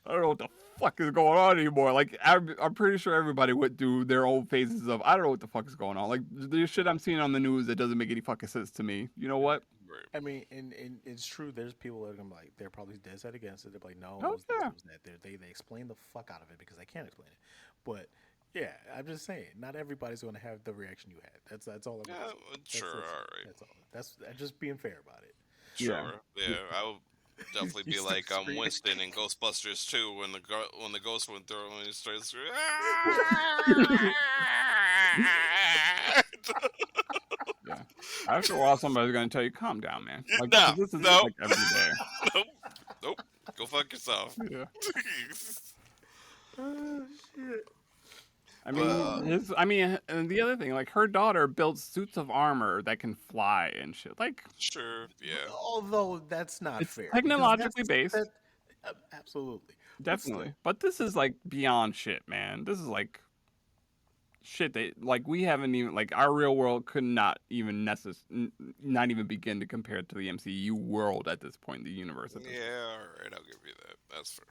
I don't know what the fuck is going on anymore. Like I'm pretty sure everybody went through their own phases of I don't know what the fuck is going on. Like the shit I'm seeing on the news that doesn't make any fucking sense to me. You know what? Right. I mean, and it's true. There's people that are gonna be like, they're probably dead set against it. They're like, no, Oh it was this, yeah. it was that. They explain the fuck out of it because they can't explain it. But yeah, I'm just saying, not everybody's gonna have the reaction you had. That's all I'm Yeah, gonna say. sure. That's, All right. that's all. That's just being fair about it. Sure. Yeah. I would definitely You be start like screaming. Winston in Ghostbusters 2 when the ghost went through and he starts. Yeah. After a while, somebody's gonna tell you, "Calm down, man." Like No, 'cause this is no, like every day. nope, nope. Go fuck yourself. Yeah. Oh shit. I But mean, and the other thing, like her daughter builds suits of armor that can fly and shit. Like sure, yeah, Although that's not it's fair because technologically based, that absolutely, but definitely. still, But this is like beyond shit, man. This is like shit that like we haven't even like our real world could not even not even begin to compare it to the MCU world at this point, the universe at this point. yeah. All right, I'll give you that. That's fair.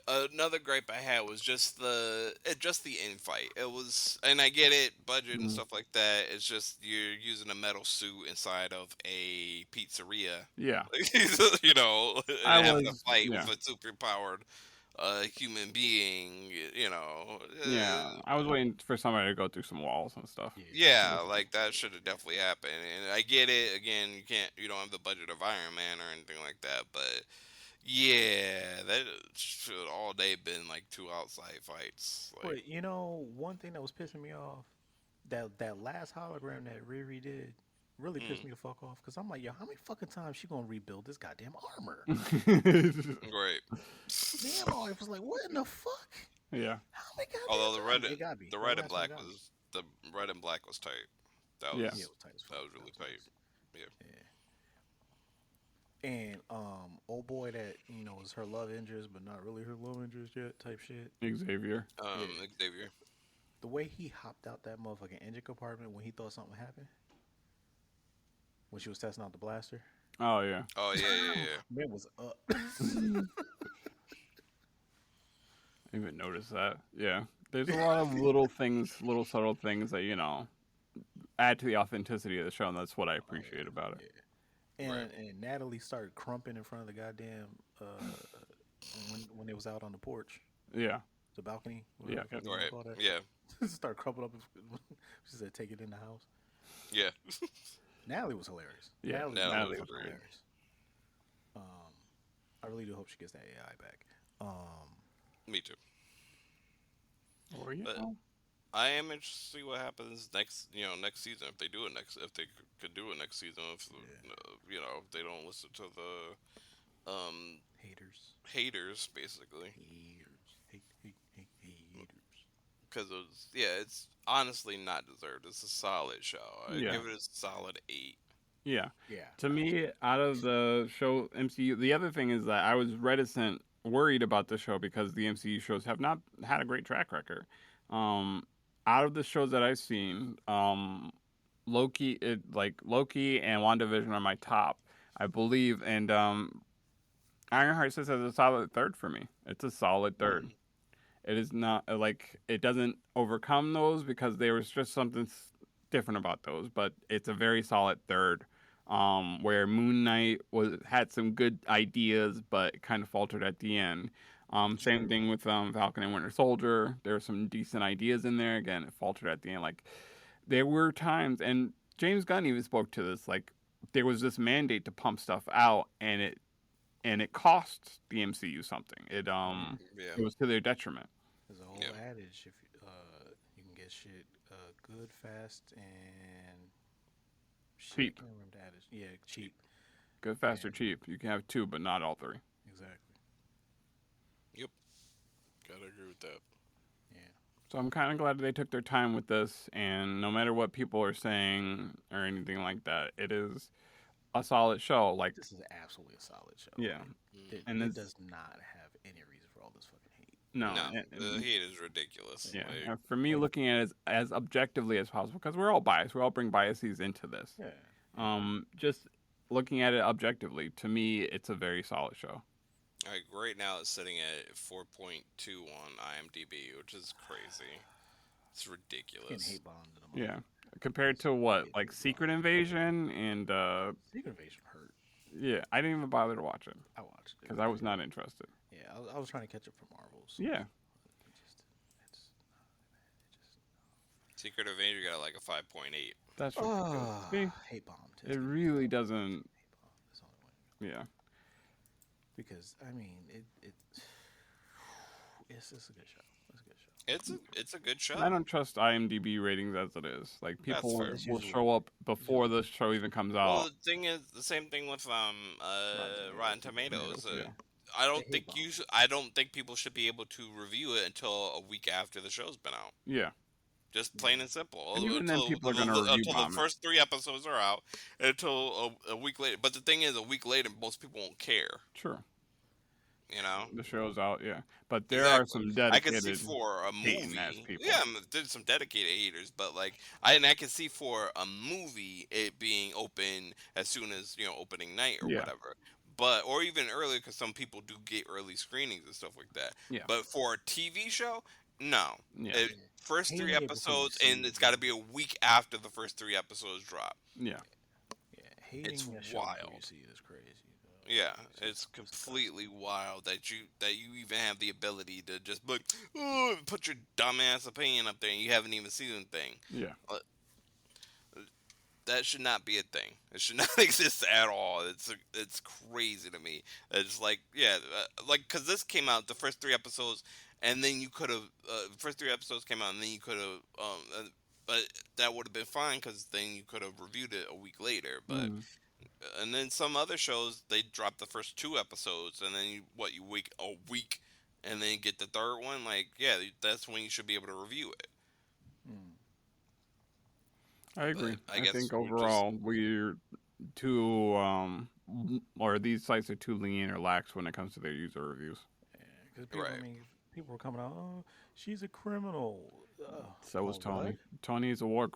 Another gripe I had was just the infight. It was, and I get it, budget and Mhm. stuff like that. It's just you're using a metal suit inside of a pizzeria, Yeah, you know, I and having to was. fight with Yeah, a super powered human being. You know, yeah. I was waiting for somebody to go through some walls and stuff. yeah, yeah, like that should have definitely happened. And I get it. Again, you don't have the budget of Iron Man or anything like that, but yeah, that should all day been like two outside fights. Like, but one thing that was pissing me off, that last hologram that Riri did really pissed mm, me the fuck off because I'm like, yo, how many fucking times she gonna rebuild this goddamn armor? great. Damn, I was like, what in the fuck? Yeah, How many Although goddamn times? It gotta be the that red and last one. black Got me. was the red and black was tight. That yeah. Yeah, was it was tight as that fuck. was That really was tight. nice. Yeah. Yeah. And old boy that is her love interest, but not really her love interest yet, type shit. Xavier. Yeah. Xavier. The way he hopped out that motherfucking engine compartment when he thought something happened, when she was testing out the blaster, Oh yeah. Oh yeah, yeah, yeah. man was up. I didn't even notice that. Yeah. There's a lot of little things, little subtle things that, add to the authenticity of the show, and that's what I Oh appreciate about it. yeah, yeah. Right. And Natalie started crumping in front of the goddamn when they was out on the porch, Yeah. the balcony, Yeah. whatever the fuck you want to Right. call that. Yeah. Start crumping up. She said, "Take it in the house." Yeah. Natalie was hilarious. Yeah. Natalie Was was great. hilarious. Um, I really do hope she gets that AI back. Me too. Or, But I am interested to see what happens next. Next season if they do it next. If they could do it next season. If Yeah. if they don't listen to the Haters, haters basically. haters. Because it's honestly not deserved. It's a solid show. I Yeah. give it a solid 8. yeah. Yeah, To me, out of the show MCU, the other thing is that I was worried about the show because the MCU shows have not had a great track record. Um, Out of the shows that I've seen, Loki and WandaVision are my top, I believe, and Ironheart sits as a solid third for me. It's a solid third. It is not like it doesn't overcome those because there was just something different about those, but it's a very solid third. Where Moon Knight had some good ideas, but kind of faltered at the end. Same thing with Falcon and Winter Soldier. There were some decent ideas in there. Again, it faltered at the end. Like there were times, and James Gunn even spoke to this. Like there was this mandate to pump stuff out, and it cost the MCU something. Yeah. It was to their detriment. there's a whole Yeah. adage: if you can get shit good, fast, and shit, Cheap. I can't remember the adage. Yeah, cheap. Good, fast, or And cheap. You can have two, but not all three. exactly. Yep. Gotta agree with that. Yeah. So I'm kind of glad they took their time with this, and no matter what people are saying or anything like that, it is a solid show. Like, This is absolutely a solid show. yeah, and It it's does not have any reason for all this fucking hate. no, No, the heat is ridiculous. yeah. Like, And for me, looking at it as objectively as possible, because we're all biased, we all bring biases into this. Yeah. Just looking at it objectively, to me, it's a very solid show. like right now it's sitting at 4.2 on IMDb, which is crazy. It's Getting ridiculous. hate bombed in a Yeah, compared to what, like Secret Invasion and Secret Invasion hurt. yeah, I didn't even bother to watch it I watched it because I was not interested. Yeah, I was trying to catch up for Marvels. Yeah, It just, Secret Avenger got like a 5.8. that's ridiculous. See, hate bombed. it really doesn't. Hate bombed. That's the only way. Yeah, Because I mean, it's a good show. It's a good show. It's a good show. I don't trust IMDb ratings as it is. Like people fair. will show up before the show even comes Well, out. the thing is, the same thing with Rotten Tomatoes. Yeah. They hate bomb. I don't think people should be able to review it until a week after the show's been out. Yeah, Just Yeah. plain and simple. and even then, Until people are gonna review until the bomb it. first 3 episodes are out, until a week later. But the thing is, a week later, most people won't care. Sure, You know. the show's out. Yeah, but there are Exactly. some I can see dedicated for a hating ass movie, people. yeah, there's some dedicated haters, but like I can see for a movie it being open as soon as opening night or Yeah, whatever, but or even earlier because some people do get early screenings and stuff like that. yeah, But for a TV show, no. yeah, It, Yeah. first three Hating it before you episodes, see and it, it's got to man. be a week after the first 3 episodes drop. yeah. Yeah, It's hating a show before you wild. see it is crazy. Yeah, it's It's disgusting. completely wild that you even have the ability to just put your dumbass opinion up there and you haven't even seen the thing. Yeah. Uh, that should not be a thing. It should not exist at all. It's crazy to me. It's like like because this came out the first 3 episodes, and then you could have first 3 episodes came out, and then you could have but that would have been fine because then you could have reviewed it a week later. But Mm. and then some other shows they drop the first 2 episodes, and then you wait a week, and then get the third one. Like that's when you should be able to review it. Mm. I But agree. I I guess think we're just overall we're too or these sites are too lean or lax when it comes to their user reviews. Yeah, because people, I right. mean, people were coming out. Oh, she's a criminal. So was Oh, what? Tony. Tony is a war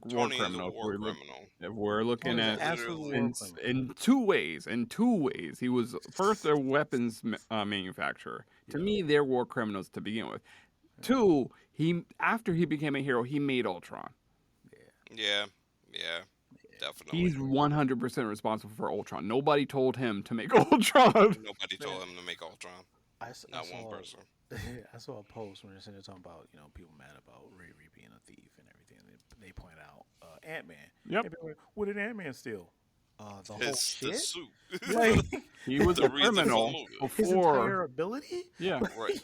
Tony is a criminal. war criminal. If we're looking Tony's an at absolute Literally, war criminal. in two ways. In two ways, he was first a weapons manufacturer. To Yeah, me, they're war criminals to begin with. yeah, Two, he after he became a hero, he made Ultron. yeah, yeah, yeah, yeah. definitely. He's 100% responsible for Ultron. Nobody told him to make Ultron. Nobody Man, told him to make Ultron. I Not one saw person. I saw a post when they're sitting there talking about people mad about Riri being a thief and everything. They point out Ant Man. Yep. What did Ant Man steal? The whole It's the shit. suit. Like He was The a reason for the criminal movie. his entire before. ability. Yeah. Right,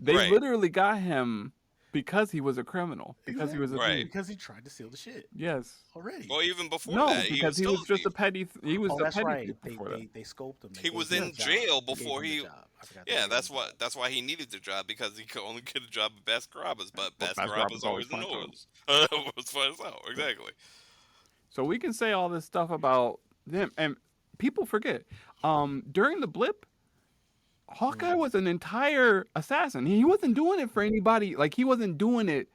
They right, literally got him because he was a criminal, because he was a Exactly. right. thief. Because he tried to steal the shit Yes. already. Well, even before No, that, he was because he still was a just a thief. petty. He was Oh, a that's petty right. thief They before that. they they scoped him. They He gave was him the in job. jail They gave before him the he. job. I forgot they Yeah, gave him the job. that's why he needed the job because he could only get a job at Baskin-Robbins, but But Baskin Baskin-Robbins always always points out. knows was for himself. Exactly. So we can say all this stuff about them, and people forget. During the blip, Hawkeye Mm. was an entire assassin. He wasn't doing it for anybody. Like he wasn't doing it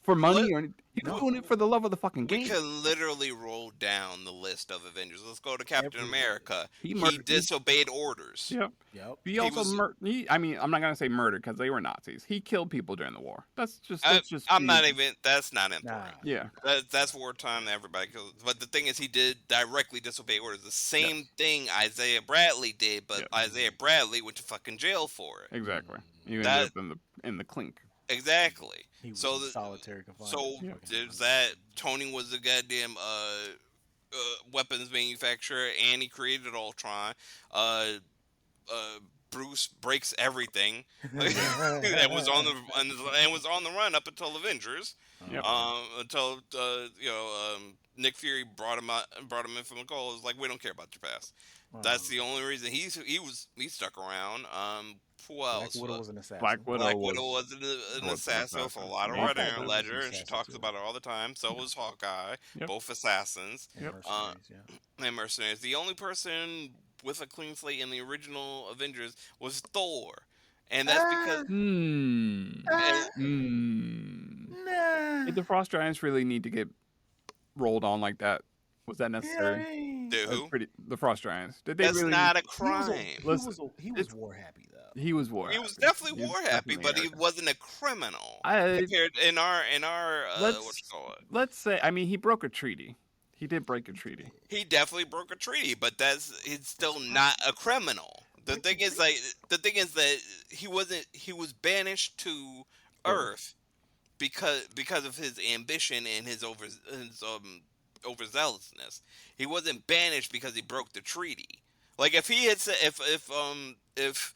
for money or he was No, doing it for the love of the fucking We game. could literally roll down the list of Avengers. Let's go to Captain everybody. America. He He murdered. disobeyed orders. Yep. Yep. He He also was. I mean, I'm not gonna say murder because they were Nazis. He killed people during the war. I, That's just I'm being, not even. That's not Nah. important. yeah. That's wartime. Everybody kills. But the thing is, he did directly disobey orders. The Yes. same thing Isaiah Bradley did, but Yep. Isaiah Bradley went to fucking jail for it. Exactly. Mm. You ended That up in the clink. exactly. He was So in the, solitary confinement. so Yeah. Fucking there's 100%. that. Tony was a goddamn weapons manufacturer, and he created Ultron. Uh, Bruce breaks everything that was on the and was on the run up until Avengers. Yep. Until Nick Fury brought him in from the cold. It was like, we don't care about your past. That's the only reason he stuck around. Who Black else? Widow was an assassin. Black Widow Black was Widow was an was an assassin with a assassin. lot of Hawkeye writing and was ledger, an and she assassin talks too. about it all the time. So was Hawkeye, Yep. both assassins And Yep. mercenaries, yeah. and mercenaries. The only person with a clean slate in the original Avengers was Thor, and that's because Hmm. and, Hmm. Nah. Did the Frost Giants really need to get rolled on like that? Was that necessary? dude, That's pretty. The Frost Giants. Did they that's really? not a He was, crime. Listen, he was it's- war happy though. He was war. He was happy. definitely He was war happy, definitely but he happy. wasn't a criminal I compared in our what you let's call it. let's say. I mean, he broke a treaty. He did break a treaty. He definitely broke a treaty, but he's still not a criminal. The thing is that he wasn't. He was banished to Earth because of his ambition and his overzealousness. He wasn't banished because he broke the treaty. Like if he had said if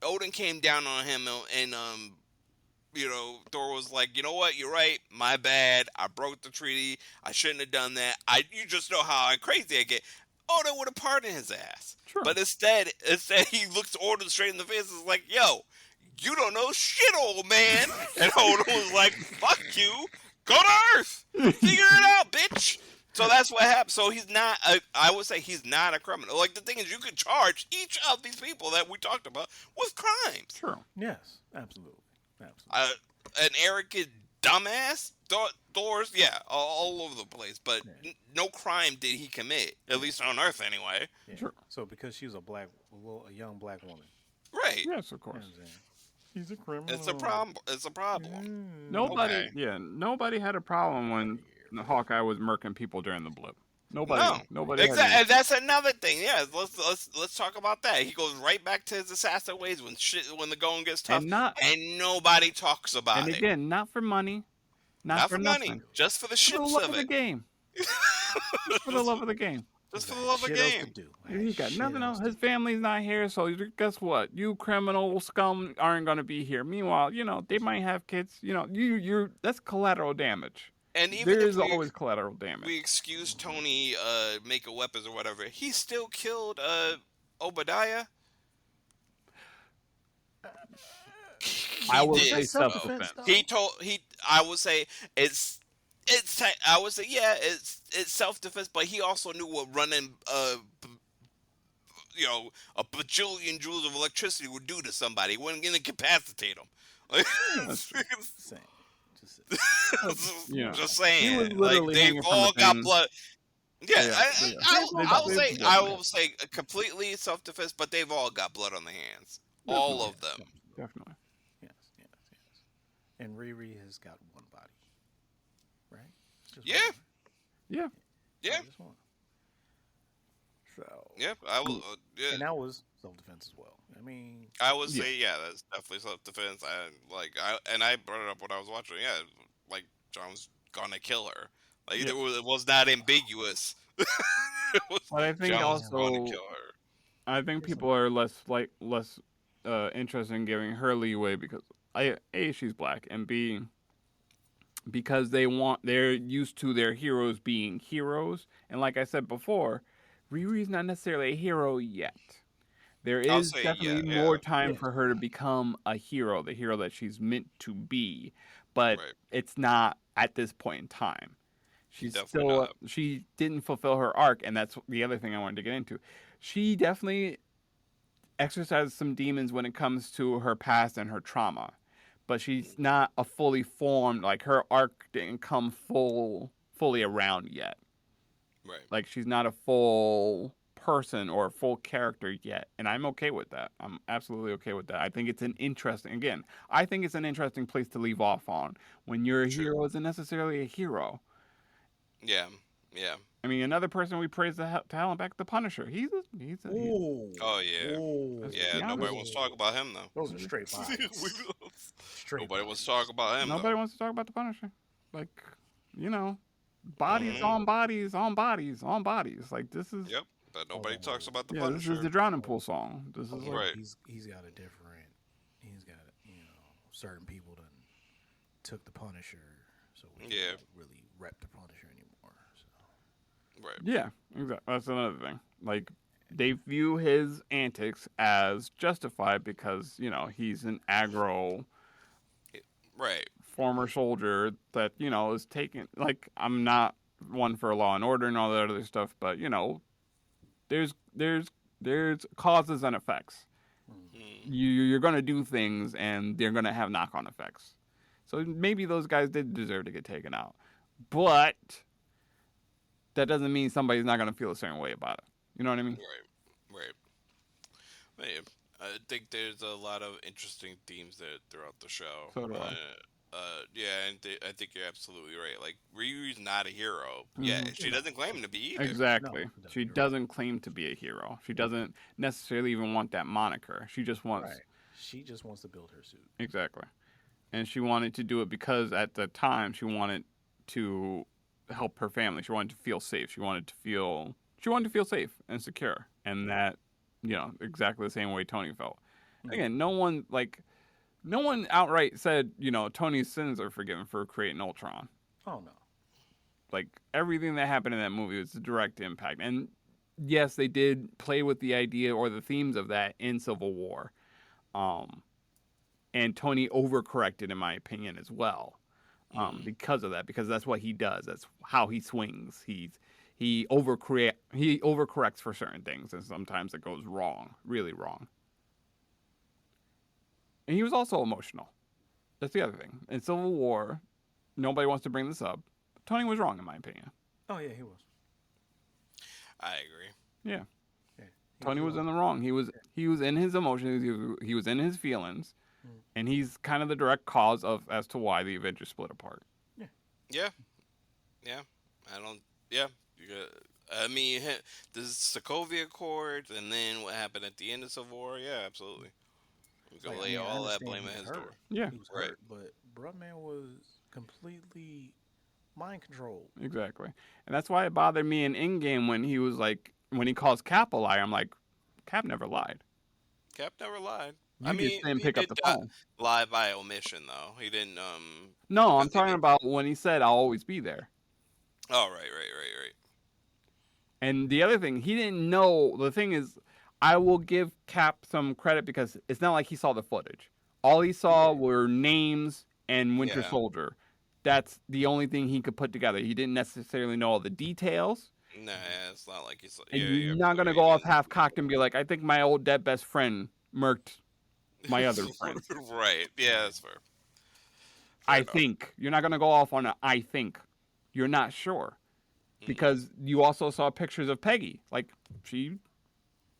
Odin came down on him and Thor was like, you know what, you're right, my bad, I broke the treaty, I shouldn't have done that. You just know how crazy I get. oh, they would have pardoned his ass. Sure. But instead he looks Odin straight in the face and is like, yo, you don't know shit, old man. And Odin was like, fuck you. Go to Earth. Figure it out, bitch. So that's what happened. So he's not, I would say he's not a criminal. Like, the thing is, you could charge each of these people that we talked about with crimes. Sure. Yes, absolutely. An arrogant dumbass? Thor's, yeah, all over the place. But no crime did he commit, at least on Earth anyway. Yeah. Sure. So because she was a young black woman. Right. Yes, of You know course. what I'm saying? He's a criminal. It's a problem. It's a problem. Nobody, Okay. nobody had a problem when Hawkeye was murking people during the blip. Nobody, No. nobody. Exactly. And that's another thing. Yeah, let's talk about that. He goes right back to his assassin ways when the going gets tough, and nobody talks about And it. again, not for money, not for money, nothing. just for the For the shits love of of the it. game. Just for the love of the game. Just for the love of the Shit else game. to do. He got Shit nothing else. else to His family's not here, so guess what? You criminal scum aren't going to be here. Meanwhile, they might have kids. You're that's collateral damage. And even There if is always collateral damage. we excuse Tony making weapons or whatever, he still killed Obadiah. I would did. say Self-defense, self-defense. though. I would say I would say it's self-defense, but he also knew what running a bajillion joules of electricity would do to somebody. It wasn't gonna incapacitate him. Like, Same. Yeah. just He saying, was like literally they've hanging from all the got thing. blood. Yeah, Yeah, I will say completely self-defense, but they've all got blood on their hands. All of them. Definitely. Yes. And Riri has got one body, right? Just Yeah. one. Yeah. Yeah, Just one. So. yeah. I will. Yeah. And that was self-defense as well. I mean, I would say, yeah, that's definitely self-defense. I brought it up when I was watching. Yeah, like John was gonna kill her. Like Yeah. it was not ambiguous. It was, But I think John was also, gonna kill her. I think people are less interested in giving her leeway because A, she's black, and B, because they're used to their heroes being heroes, and like I said before, Riri's not necessarily a hero yet. There I'll is say, definitely yeah. more time for her to become a hero, the hero that she's meant to be, but Right. it's not at this point in time. She's Definitely still not. she didn't fulfill her arc, and that's the other thing I wanted to get into. She definitely exercises some demons when it comes to her past and her trauma, but she's not a fully formed, like her arc didn't come fully around yet. Right. Like she's not a full person or a full character yet, and I'm okay with that. I'm absolutely okay with that. I think it's an interesting place to leave off on when your hero isn't necessarily a hero. Yeah. Yeah. I mean, another person we praise to hell and back, the Punisher. He's a ooh, Oh yeah. ooh. Yeah. be Nobody honest. wants to talk about him though. Those are straight vibes. Straight. Nobody wants to talk about him. Nobody though. wants to talk about the Punisher. Like, bodies Mhm. on bodies on bodies on bodies. Like this is Yep. But nobody talks about the this Punisher. is the Drowning Pool song. This is like, Right. He's got a different. He's got certain people done took the Punisher, so we Yeah. can't really rep the Punisher anymore. So. Right. yeah, exactly. That's another thing. Like they view his antics as justified because he's an aggro Right. former soldier that is taken. Like I'm not one for law and order and all that other stuff, but there's causes and effects. You're going to do things and they're going to have knock-on effects. So maybe those guys did deserve to get taken out, but that doesn't mean somebody's not going to feel a certain way about it. You know what I mean? Right. But yeah, I think there's a lot of interesting themes there throughout the show. So do I. Yeah, and I think you're absolutely right. Like Ryu's not a hero. Yeah, she doesn't claim to be either. Exactly. No, She you're right. doesn't claim to be a hero. She doesn't necessarily even want that moniker. She just wants Right. She just wants to build her suit. exactly. And she wanted to do it because at the time she wanted to help her family. She wanted to feel safe. She wanted to feel safe and secure. And that, exactly the same way Tony felt. Again, no one outright said, Tony's sins are forgiven for creating Ultron. Oh no. Like everything that happened in that movie was a direct impact. And yes, they did play with the idea or the themes of that in Civil War. Um, and Tony overcorrected, in my opinion, as well, because of that. Because that's what he does. That's how he swings. He overcorrects for certain things, and sometimes it goes wrong, really wrong. And he was also emotional. That's the other thing. In Civil War, nobody wants to bring this up. But Tony was wrong, in my opinion. Oh yeah, he was. I agree. Yeah, Yeah, Tony he was was. in the wrong. He was in his emotions. He was in his feelings, Mm. and he's kind of the direct cause of as to why the Avengers split apart. Yeah. Yeah, yeah. I don't. Yeah. You got, I mean, the Sokovia Accords, and then what happened at the end of Civil War. Yeah, absolutely. We can Like I lay mean, I all that understand blame he at was his hurt. door. Yeah, He was Right. hurt, but bruh man was completely mind controlled. exactly. And that's why it bothered me in Endgame when he calls Cap a liar. I'm like, Cap never lied. Cap never lied. I You just mean, didn't he pick up did the phone. lie by omission, though. He didn't. No, I'm Because he talking did. about when he said I'll always be there. Oh, right. And the other thing, he didn't know. The thing is, I will give Cap some credit because it's not like he saw the footage. All he saw Yeah. were names and Winter Yeah. Soldier. That's the only thing he could put together. He didn't necessarily know all the details. Nah, it's not like he's. And Yeah, you're you're not absolutely gonna right. go He off didn't. half cocked and be like, I think my old dead best friend murked my other friend. Right. Yeah, Right. that's fair. Fair I enough. think. You're not gonna go off on a I think. You're not sure. Mm-mm. Because you also saw pictures of Peggy. Like she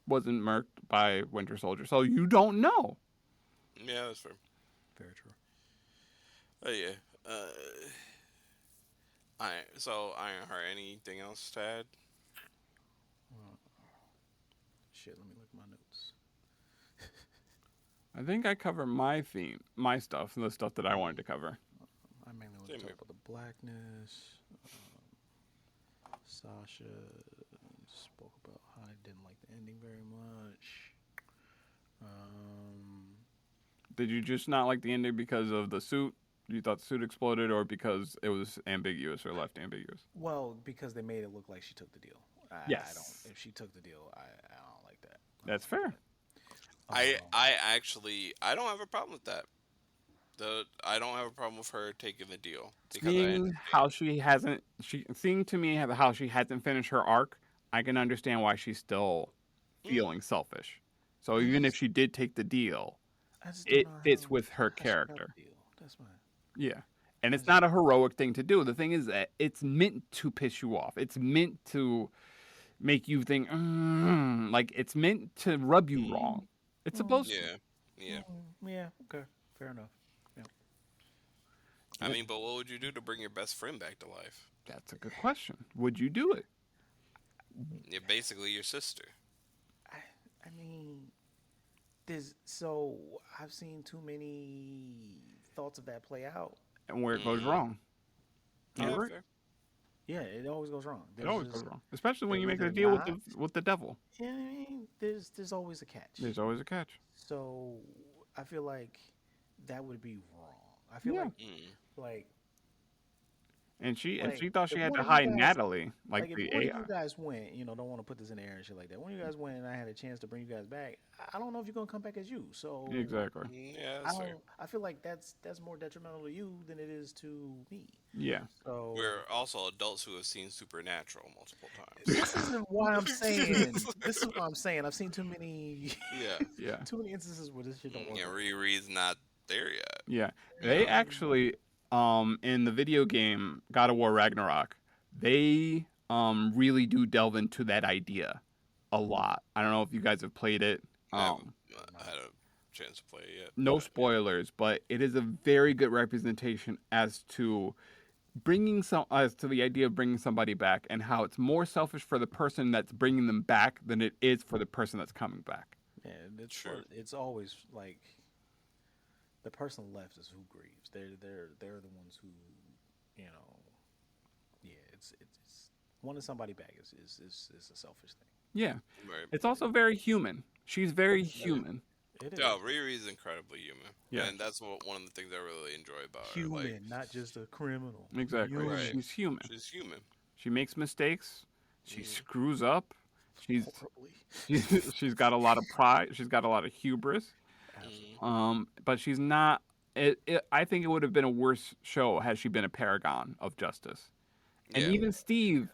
wasn't murked by Winter Soldier. So you don't know. Yeah, that's fair. Very true. Oh yeah. Uh, so Ironheart. Anything else to add? Uh, Shit, let me look at my notes. I think I covered my theme, my stuff, the stuff that I wanted to cover. I mainly want to Same talk here. about the blackness. Sasha spoke about how I didn't like the ending very much. Um, Did you just not like the ending because of the suit? You thought the suit exploded, or because it was ambiguous or left ambiguous? well, because they made it look like she took the deal. I don't. Yes, If she took the deal, I don't like that. I that's don't like fair. that. I actually I don't have a problem with that. I don't have a problem with her taking the deal because I Seeing understand. how seeing to me how she hasn't finished her arc, I can understand why she's still Mm, feeling selfish. So I even if just, she did take the deal, I just don't it know fits with her how she got character. the deal. That's my. Yeah. And I it's just, not a heroic thing to do. The thing is that it's meant to piss you off. It's meant to make you think, like it's meant to rub you wrong. It's mm, supposed to. yeah, yeah. yeah. Okay. Fair enough. Yeah. I Yeah, mean, but what would you do to bring your best friend back to life? that's a good question. Would you do it? You're basically your sister. I. I mean, there's so I've seen too many thoughts of that play out. And where it goes Mm, wrong. You're Huh? yeah, right. fair. Yeah, it always goes wrong. It There's always goes just wrong. Especially when they're you make a either deal with not. the devil. You know what I mean? There's always a catch. There's always a catch. So I feel like that would be wrong. I feel Yeah. Mm, like And she thought she if had one to of you hide guys Natalie, like if the one of AI. you guys went, don't want to put this in the air and shit like that. One of you guys went and I had a chance to bring you guys back. I don't know if you're gonna come back as you. So Exactly. yeah, I that's fair. don't. I feel like that's more detrimental to you than it is to me. Yeah. So We're also adults who have seen Supernatural multiple this times. isn't why I'm saying. This is what I'm saying. I've seen too many, Yeah. Yeah. too many instances where this shit don't work. And Out. Riri's not there yet. Yeah. You They know? actually in the video game God of War Ragnarok, they really do delve into that idea a lot. I don't know if you guys have played it. I haven't Not. had a chance to play it yet, No but yeah. spoilers, but it is a very good representation as to the idea of bringing somebody back and how it's more selfish for the person that's bringing them back than it is for the person that's coming back. Yeah, True. it's always like the person left is who grieves. They're the ones who, you know, yeah. It's wanting somebody back is a selfish thing. Yeah. Right. It's also very human. She's very Yeah. human. It is Yeah, Riri's incredibly human. Yeah. And that's one of the things I really enjoy about her. human, Like, not just a criminal. Exactly. Human. Right. She's human. she's human. She makes mistakes. She Mhm. screws up. She's Horribly. she's got a lot of pride. She's got a lot of hubris. Mm. Absolutely. But she's not. I think it would have been a worse show had she been a paragon of justice. And Yeah. even Steve,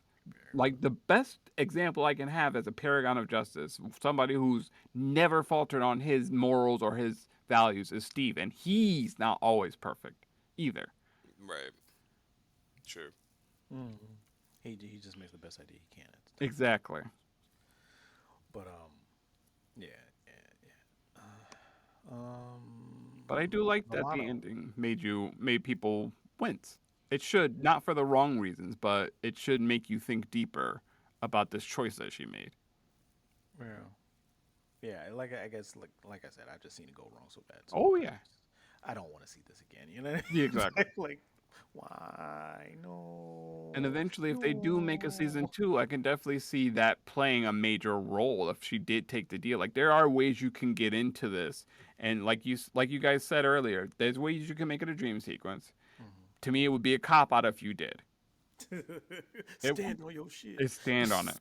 like the best example I can have as a paragon of justice, somebody who's never faltered on his morals or his values, is Steve, and he's not always perfect either. Right. Sure. Mm-hmm. He just makes the best idea he can at the time. Exactly. But yeah, yeah, yeah. But I do like that the Milano. ending made people wince. It should, not for the wrong reasons, but it should make you think deeper about this choice that she made. Yeah. Yeah, like I guess like I said, I've just seen it go wrong so bad. So Oh yeah. I don't want to see this again. You know, Yeah, exactly. like why And no eventually, if they do make a season no. 2, I can definitely see that playing a major role if she did take the deal. Like there are ways you can get into this, and like you guys said earlier, there's ways you can make it a dream sequence. To me, it would be a cop out if you did. It Stand on your shit. it stand on it,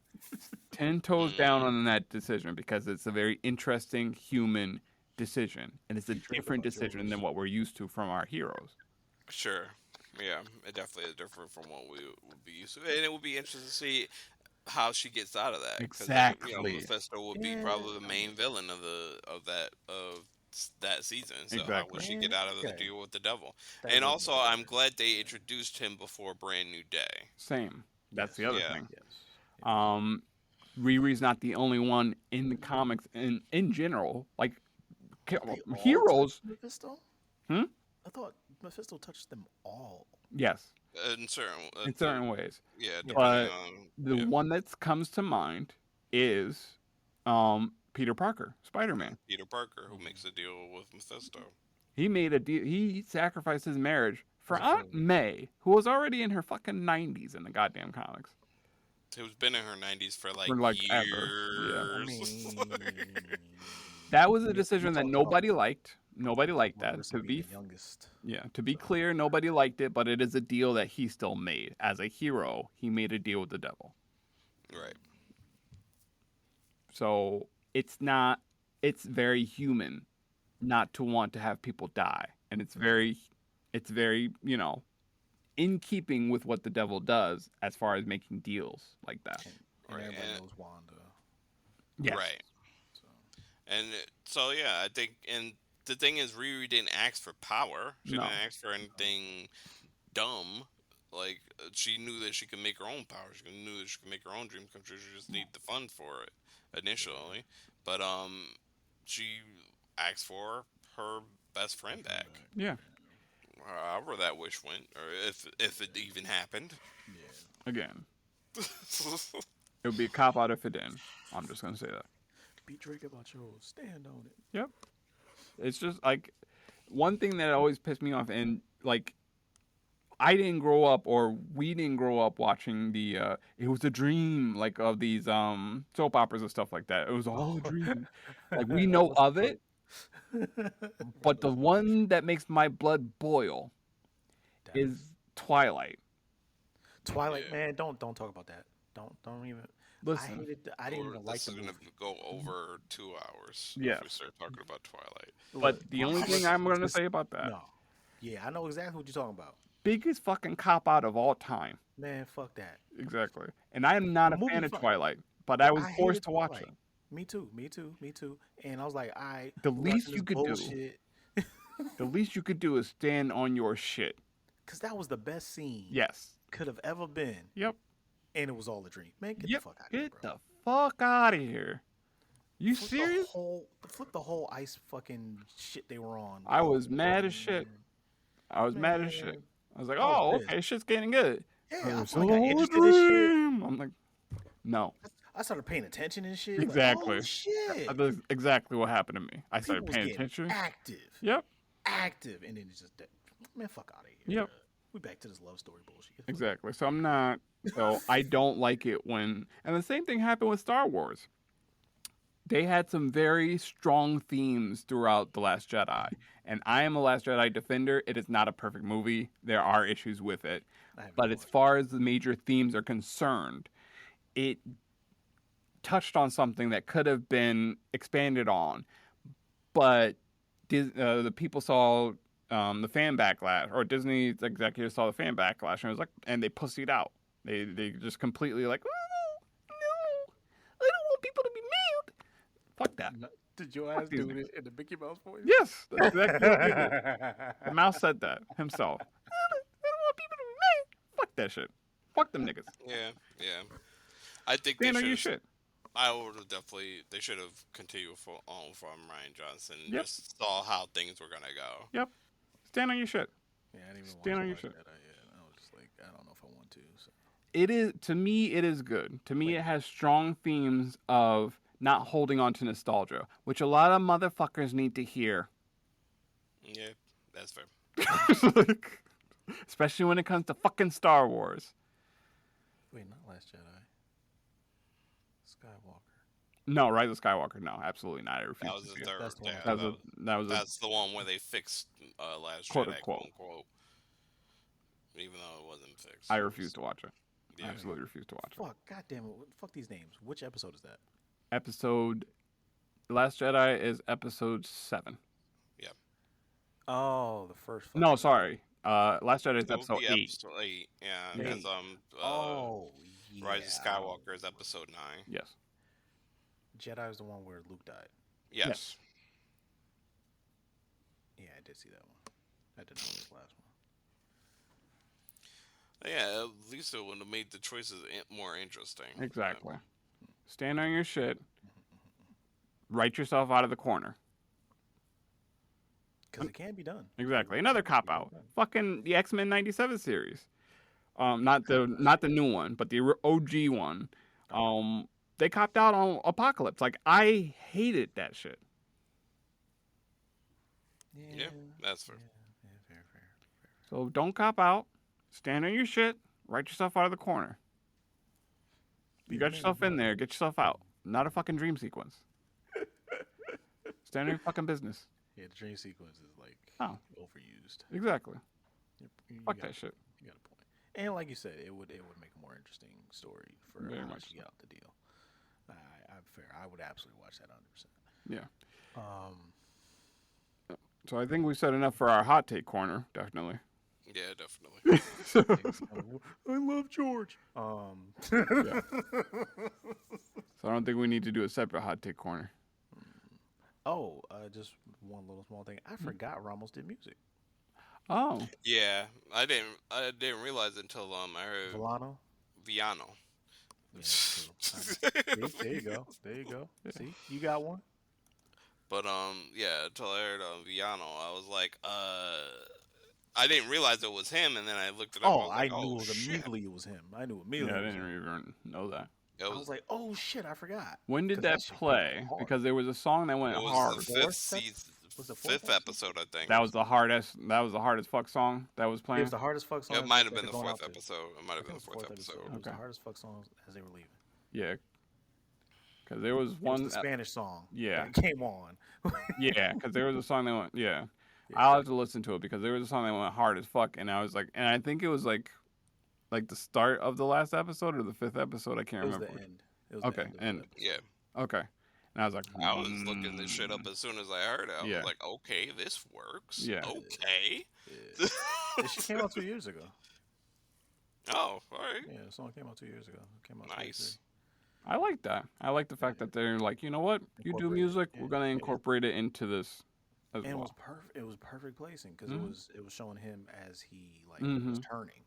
10 toes down Mm. on that decision because it's a very interesting human decision, and it's a Be drink different about decision than yours. what we're used to from our heroes. Sure. Yeah, it definitely is different from what we would be used to, and it would be interesting to see how she gets out of that because Exactly. Mephisto would be Yeah, probably the main villain of that season. So how will Exactly. she yeah. get out of the Okay, deal with the devil? that And would also, make I'm sense. glad they introduced him before Brand New Day. Same. That's Yes, the other Yeah, thing. yes, yes. Um, Riri's not the only one in the comics in general. Like They all touched heroes. Mephisto. Hmm? I thought Mephisto touched them all. Yes, in certain in certain ways. yeah, Yeah. depending But on the yeah, one that comes to mind is Peter Parker, Spider-Man. Peter Parker who Mhm. makes a deal with Mephisto. He made a deal. He sacrificed his marriage As for a Aunt friend. May, who was already in her fucking 90s in the goddamn comics. Who's been in her 90s for like For like ever. Yeah. I years. mean, That was a you decision that talking about nobody liked. Nobody talking liked about that. Marissa being the youngest. Yeah, to be So clear, nobody liked it, but it is a deal that he still made. As a hero, he made a deal with the devil. Right. So it's not, it's very human not to want to have people die. And it's very, in keeping with what the devil does as far as making deals like that. and Right. everybody And knows Wanda. Yes. right. So And so yeah, I think and the thing is Riri didn't ask for power. She No. didn't ask for anything dumb. Like she knew that she could make her own power. She knew that she could make her own dreams come true. She just needed the funds for it initially. But she asked for her best friend friend back. back. Yeah. However that wish went, or if it even happened. Yeah. Again, it would be a cop out if it didn't. I'm just going to say that. Be Drake about yours. Stand on it. Yep. It's just like one thing that always pissed me off, and like I didn't grow up, or we didn't grow up watching the it was a dream, like of these soap operas and stuff like that. It was all a dream. Like we know What's the of point? it, but the one that makes my blood boil is Dallas. Twilight. Twilight, Yeah. man, don't talk about that. Don't even. I Listen, hated. I didn't even like This the is gonna movie. go over 2 hours if we yes, start talking about Twilight. but Look, the only thing I'm going to say about that, no. Yeah, I know exactly what you're talking about. biggest fucking cop out of all time. Man, fuck that. Exactly. And I am not The a fan movie of fun. Twilight, but I was I forced hated to watch it. Twilight. Me too. Me too. Me too. And I was like, The we least watching you this could do, bullshit. the least you could do is stand on your shit. Cause that was the best scene Yes. could have ever been, Yep. and it was all a dream. Man, get Yep. the fuck out of here, Get bro. the fuck out of here. You Flip serious? flip the whole ice fucking shit they were on. I Oh, was mad as shit. I was mad as shit. man, I was like, I was oh, pissed. okay, shit's getting good. Yeah, I It's finally got all a interested in shit. dream. I'm like, no. I started paying attention and shit. Exactly. Like, oh shit, That's exactly what happened to me. I started people was paying getting attention. active, Yep. active, and then it's just man, fuck out of here. Yep. Bruh. We back to this love story bullshit. Exactly. So I'm not. So I don't like it when. And the same thing happened with Star Wars. They had some very strong themes throughout The Last Jedi. And I am a Last Jedi defender. It is not a perfect movie. There are issues with it. I haven't But as watched far as the major themes are concerned, it touched on something that could have been expanded on, but the people saw the fan backlash, or Disney's executives saw the fan backlash, and it was like, and they pussied out. They just completely like, oh, no, I don't want people to be mad. Fuck that. No, did your Fuck ass these do niggas. it in the Mickey Mouse voice? Yes, that's exactly what he did. The mouse said that himself. I don't want people to be mad. Fuck that shit. Fuck them niggas. Yeah, yeah. I think Stand they on your should. shit. I would have definitely. They should have continued on from Ryan Johnson. Yep. Just saw how things were gonna go. Yep. Stand on your shit. Yeah, I didn't even Stand watch on your Black shit. Jedi yet. I was just like, I don't know if I want to. So. It is, to me, it is good. To me, it has strong themes of not holding on to nostalgia, which a lot of motherfuckers need to hear. Yeah, that's fair. Like, especially when it comes to fucking Star Wars. Wait, not Last Jedi. Skywalker. No, Rise of Skywalker. No, absolutely not. I refuse That was to the see it. third. That's the one. Yeah, That was a that's the one where they fixed Last Quote, Jedi, unquote. quote unquote. Even though it wasn't fixed. I refuse to watch it. Yeah. I absolutely refuse to watch it. Fuck, goddamn it. Fuck these names. Which episode is that? Episode Last Jedi is episode 7. Oh, the first. No, sorry. Last Jedi is That would episode be 8. Episode 8, yeah, Eight. because Oh, yeah. Rise of Skywalker is episode 9. Yes. Jedi is the one where Luke died. Yes. Yeah, I did see that one. I didn't know this last one. Yeah, at least it would have made the choices more interesting. Exactly. Stand on your shit. Write yourself out of the corner. Because it can be done. Exactly. Another cop out. Fucking the X-Men 97 series. Not the new one, but the OG one. They copped out on Apocalypse. Like, I hated that shit. Yeah, that's fair. Yeah, fair. So don't cop out. Stand on your shit. Write yourself out of the corner. You got yourself in there. Get yourself out. Not a fucking dream sequence. Stand on your fucking business. Yeah, the dream sequence is like overused. Exactly. You Fuck got- that shit. You got a point. And like you said, it would make a more interesting story for Very how much much you get out the deal. I'm fair. I would absolutely watch that 100%. Yeah. Um, So I think we said enough for our hot take corner. Definitely. Yeah, definitely. I love George. So I don't think we need to do a separate hot take corner. Oh, just one little small thing. I forgot Ramos did music. Oh. Yeah, I didn't realize until I heard Volano. Viano. Yeah, cool. See, there you go. There you go. See, you got one. But yeah, until I heard Viano, I was like, I didn't realize it was him, and then I looked it up. Oh, I was like, knew shit. immediately it was him. I knew immediately. Yeah, I it was didn't him. even know that. It I was, was like, oh shit, I forgot. When did 'Cause that shit play? went hard. Because there was a song that went it was hard. the Fourth fifth season, Was it fourth fifth episode, I think. That was the hardest. That was the hardest fuck song that was It playing. was the hardest fuck song. It might have that been the they're going fourth out to. episode. It might I have been think the it was fourth episode. It was the Okay. hardest fuck songs as they were leaving. Yeah. Because there was It one. was the Spanish song. yeah. That came on. Yeah, because there was a song that went. Yeah. I'll have to listen to it because there was a song that went hard as fuck, and I was like, and I think it was like the start of the last episode or the 5th episode. I can't It was remember. the end. It was Okay, the end. Of end. the episode. Yeah, Okay. And I was like, I was looking this shit up as soon as I heard it. I Yeah. was like, okay, this works. Yeah. Okay. Yeah. Yeah, she came out 2 years ago. Oh, all right. Yeah, the song came out 2 years ago. It came out Nice. I like that. I like the fact that they're like, you know what? You do Incorporate it, music. yeah. We're gonna incorporate it into this as And it well. was perfect. It was perfect placing because Mhm. it was showing him as he was Mhm. turning,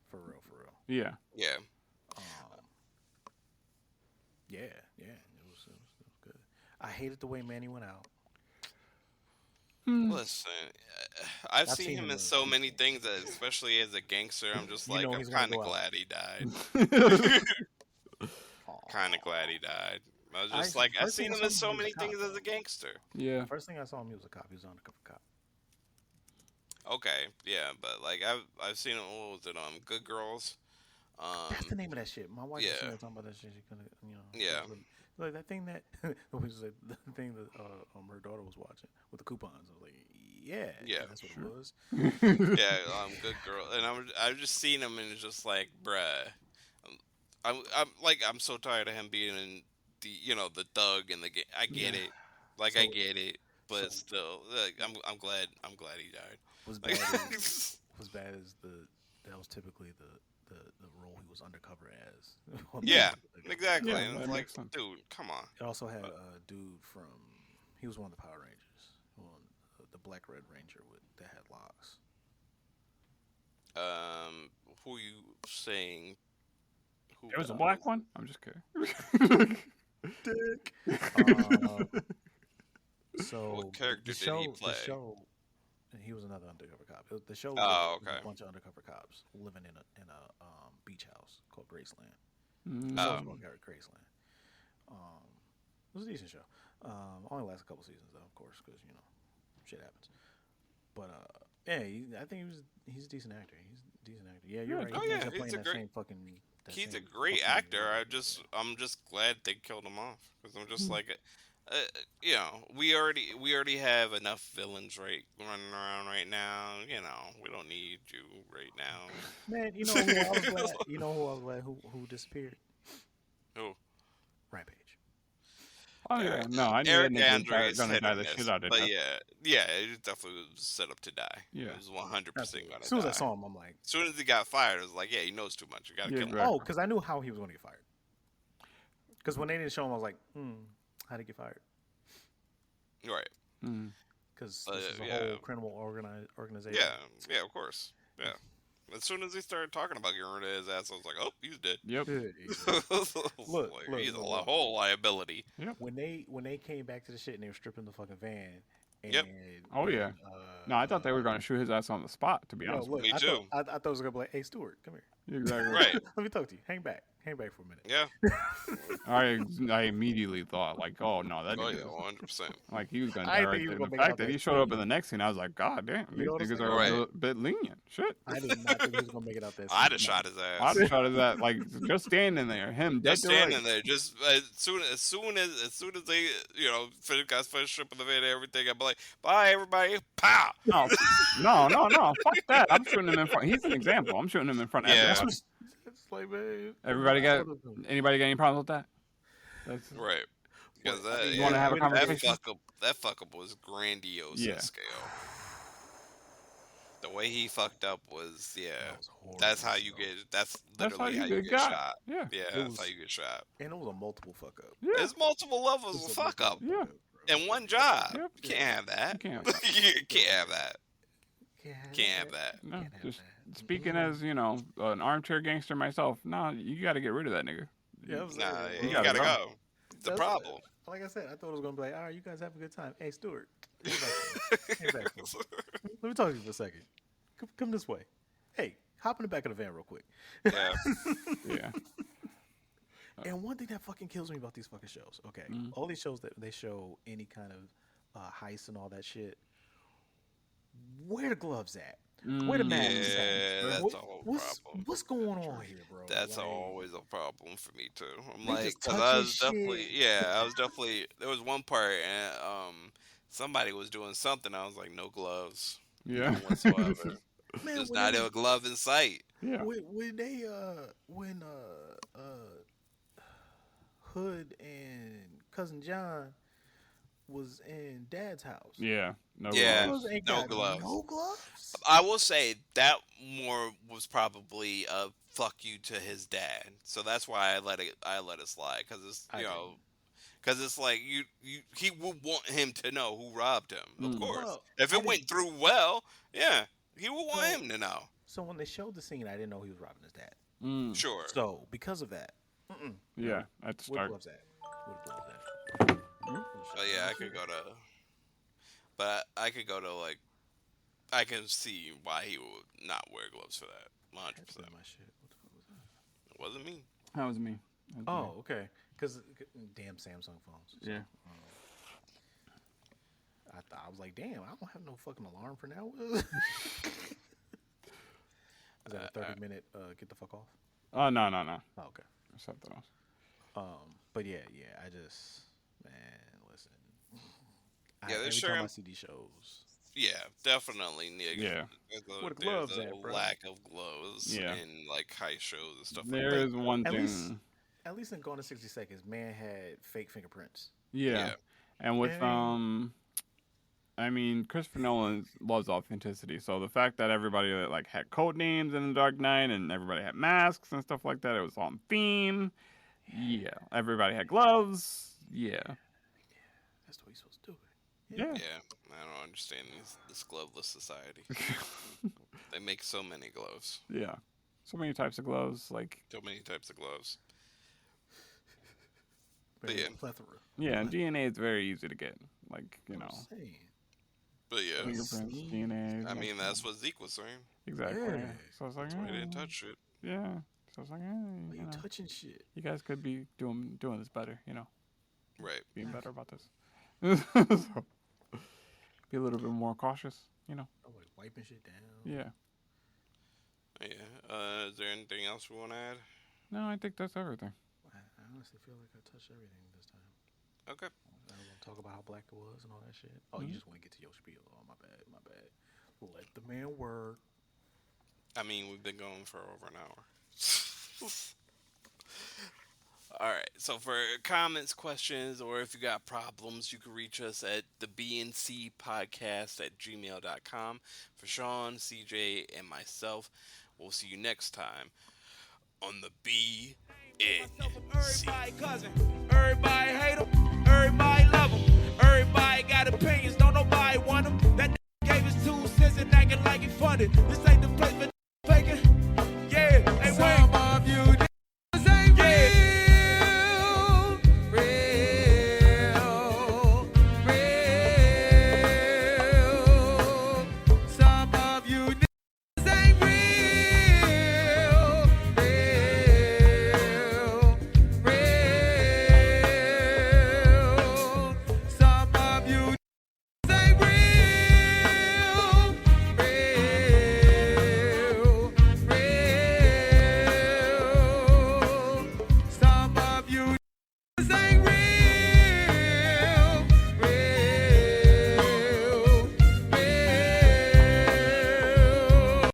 for real. Yeah. Yeah. Um, yeah, it was good. I hated the way Manny went out. Listen, I've I've seen him in so many things, that, especially as a gangster. I'm just You like, know I'm he's gonna kind of go out. glad he died. Aw. Kind of glad he died. I was I- just like, I've first thing seen I him in saw so him, he many was a things cop. as a gangster. Yeah. First thing I saw him, he was a cop. He was on the cover cop. Okay, yeah, but like I've seen him. What was it? Good Girls. That's the name of that shit. My wife was yeah. talking about that shit. She couldn't, Yeah. Like that thing that it was like the thing that her daughter was watching with the coupons. I was like, yeah, Yeah. that's what it was. Yeah, Good Girl, and I've just seen him, and it's just like, bruh, I'm so tired of him being in the thug in the game. I get Yeah. it, like I So get it, but so still, like, I'm glad he died. was Like, bad as was bad as that was typically the role he was undercover as on the yeah, regular show. exactly. Yeah, And it's that like, makes sense. dude, come on. It also had Uh, a dude from he was one of the Power Rangers, one the Black Red Ranger with that had locks. who you saying? Who It was a died? black one. I'm just kidding. Dick. Uh, so What character did he the play? show, he was another undercover cop. The show Oh, was a okay. bunch of undercover cops living in a beach house called Graceland. The show's Oh, called Graceland. Um, it was a decent show. Only lasted a couple seasons though, of course, because shit happens. But yeah, I think he's a decent actor. He's a decent actor. Yeah, you're Yeah, right. oh He yeah, ends up he's playing a great. that He's a same great fucking actor. I'm just glad they killed him off because I'm just like, uh, we already have enough villains running around right now. We don't need you right man. You know who I was now. glad. You know who I was glad who disappeared. Who? Rampage. Oh yeah, Eric, no, I knew that Eric nigga was Andre is gonna hit die or the shit miss, out of but death. yeah, it definitely was set up to die. It Yeah, was 100% Absolutely. gonna As soon as I die. saw him, I'm like, As soon as he got fired, it was like, yeah, he knows too much. You gotta yeah, kill him. oh, exactly. because I knew how he was going to get fired. Because when they didn't show him, I was like, how did he get fired? Right. Mm. Because But this is a yeah, whole criminal organization. yeah, yeah, of course. Yeah. As soon as he started talking about getting rid of his ass, I was like, oh, he's dead. Yep. Look, Like, look, he's a look, look. whole liability. Yep. When they came back to the shit and they were stripping the fucking van, and Yep. Oh yeah. No, I thought they were gonna shoot his ass on the spot. To be no, honest with look, Me I too. thought I thought it was gonna be like, hey, Stuart, come here. you. Exactly. Right. Let me talk to you. Hang back for a minute. Yeah. I immediately thought like, oh no, that Oh nigga yeah, was 100%. like he was gonna I die didn't think right he was there. gonna The make it fact out that that he showed up in scene. the next scene, I was like, God damn, You these know what I'm niggas saying? are Right. a bit lenient. Shit. I did not think he was gonna make it out that. I'd have scene. shot his I'd ass. have shot at that like just standing there, him dead Just to standing rights. there, just as soon as they, got finished stripping the van and everything, I'd be like, "Bye, everybody!" Pow. No, no, fuck that. I'm shooting him in front. He's an example. I'm shooting him in front of Yeah. That's everybody. what. It's like, man. Everybody got anybody got any problems with that? That's, Right. Because I mean, you want to have a when that conversation? fuck up was grandiose in Yeah. scale. The way he fucked up was, yeah. that was horrible. That's how you get. That's That's how literally how you you get get got. shot. Yeah. Yeah, It that's how was- you get shot. and it was a multiple fuck up. Yeah. There's multiple levels It of was a fuck up multiple Yeah. fuck up, bro. in one job. Yep. You can't have that. You can't have that. You can't have that. Can't Can't have that. No, Can't have just that. speaking as an armchair gangster myself. Nah, you got to get rid of that nigga. Yeah, I was Nah, saying, you You gotta gotta go. go. It's a That's- problem. Like I said, I thought it was gonna be like, all right, you guys have a good time. Hey, Stuart, hang back for me. Hang back for me. Let me talk to you for a second. Come this way. Hey, hop in the back of the van real quick. Yeah. Yeah. And one thing that fucking kills me about these fucking shows, okay, all these shows that they show any kind of heist and all that shit, where the gloves at? Where the masks Yeah, at? that's a whole problem. What's going on here, bro? That's Like, always a problem for me too. I'm They like, just because touching I was definitely, shit. I was definitely. There was one part, and somebody was doing something. I was like, no gloves, Yeah. none whatsoever. man, There's when not they- a glove in sight. Yeah. when they when Hood and cousin John was in Dad's house. Yeah. No. Yeah. gloves. Those ain't no got gloves. No gloves. I will say that more was probably a fuck you to his dad. So that's why I let it slide because it's I because it's like he would want him to know who robbed him. Of course, Well, if I it went didn't- through well, yeah, he would want So- him to know. So when they showed the scene, I didn't know he was robbing his dad. Mm. Sure. So because of that, Yeah. That's where the start. gloves at? Where the gloves at? But yeah, I could go to like, I can see why he would not wear gloves for that. 100%. That's not my shit. What the fuck was that? It wasn't me. That was me. That was me. Oh, okay. Because damn Samsung phones. So, Yeah. I was like, damn, I don't have no fucking alarm for now. Is that a 30-minute get the fuck off? Oh no. Oh, okay. Something else. But yeah, I just, man, listen. Yeah, every sure time I am- see these shows, Yeah, definitely. Yeah. Where the gloves there's at, a bro? lack of gloves Yeah. in like high shows and stuff There like is one At thing. least- At least in Gone in 60 Seconds, man had fake fingerprints. Yeah, Yeah. and with And I mean, Christopher Nolan loves authenticity. So the fact that everybody like had code names in the Dark Knight and everybody had masks and stuff like that, it was on theme. Yeah, everybody had gloves. Yeah, that's the way you're supposed to do it. yeah. Yeah, I don't understand this gloveless society. They make so many gloves, Yeah. So many types of gloves. Like, so many types of gloves. Man, But yeah, plethora. yeah, and DNA is very easy to get. Like, you I'm know, saying. but yeah, fingerprints, See? DNA. I like, mean that's what Zeke was saying. exactly. Yeah. So it's like, That's why he didn't touch it. yeah. So it's like, Why you you know, touching shit? you guys could be doing this better. You know, Right. being better about this. So, be a little bit more cautious. You know. I'm like wiping shit down. Yeah. Yeah. Is there anything else we want to add? No, I think that's everything. I honestly feel like I touched everything this time. Okay. I don't want to talk about how black it was and all that shit. Oh, you just want to get to your spiel. Oh, my bad. My bad. Let the man work. I mean, we've been going for over an hour. All right. So for comments, questions, or if you got problems, you can reach us at the BNC podcast at gmail.com. For Sean, CJ, and myself, we'll see you next time on the BNC. Everybody cousin, everybody hate him, everybody love him, everybody got opinions, don't nobody want him. That gave us 2 cents and acting like he funded. This ain't the place for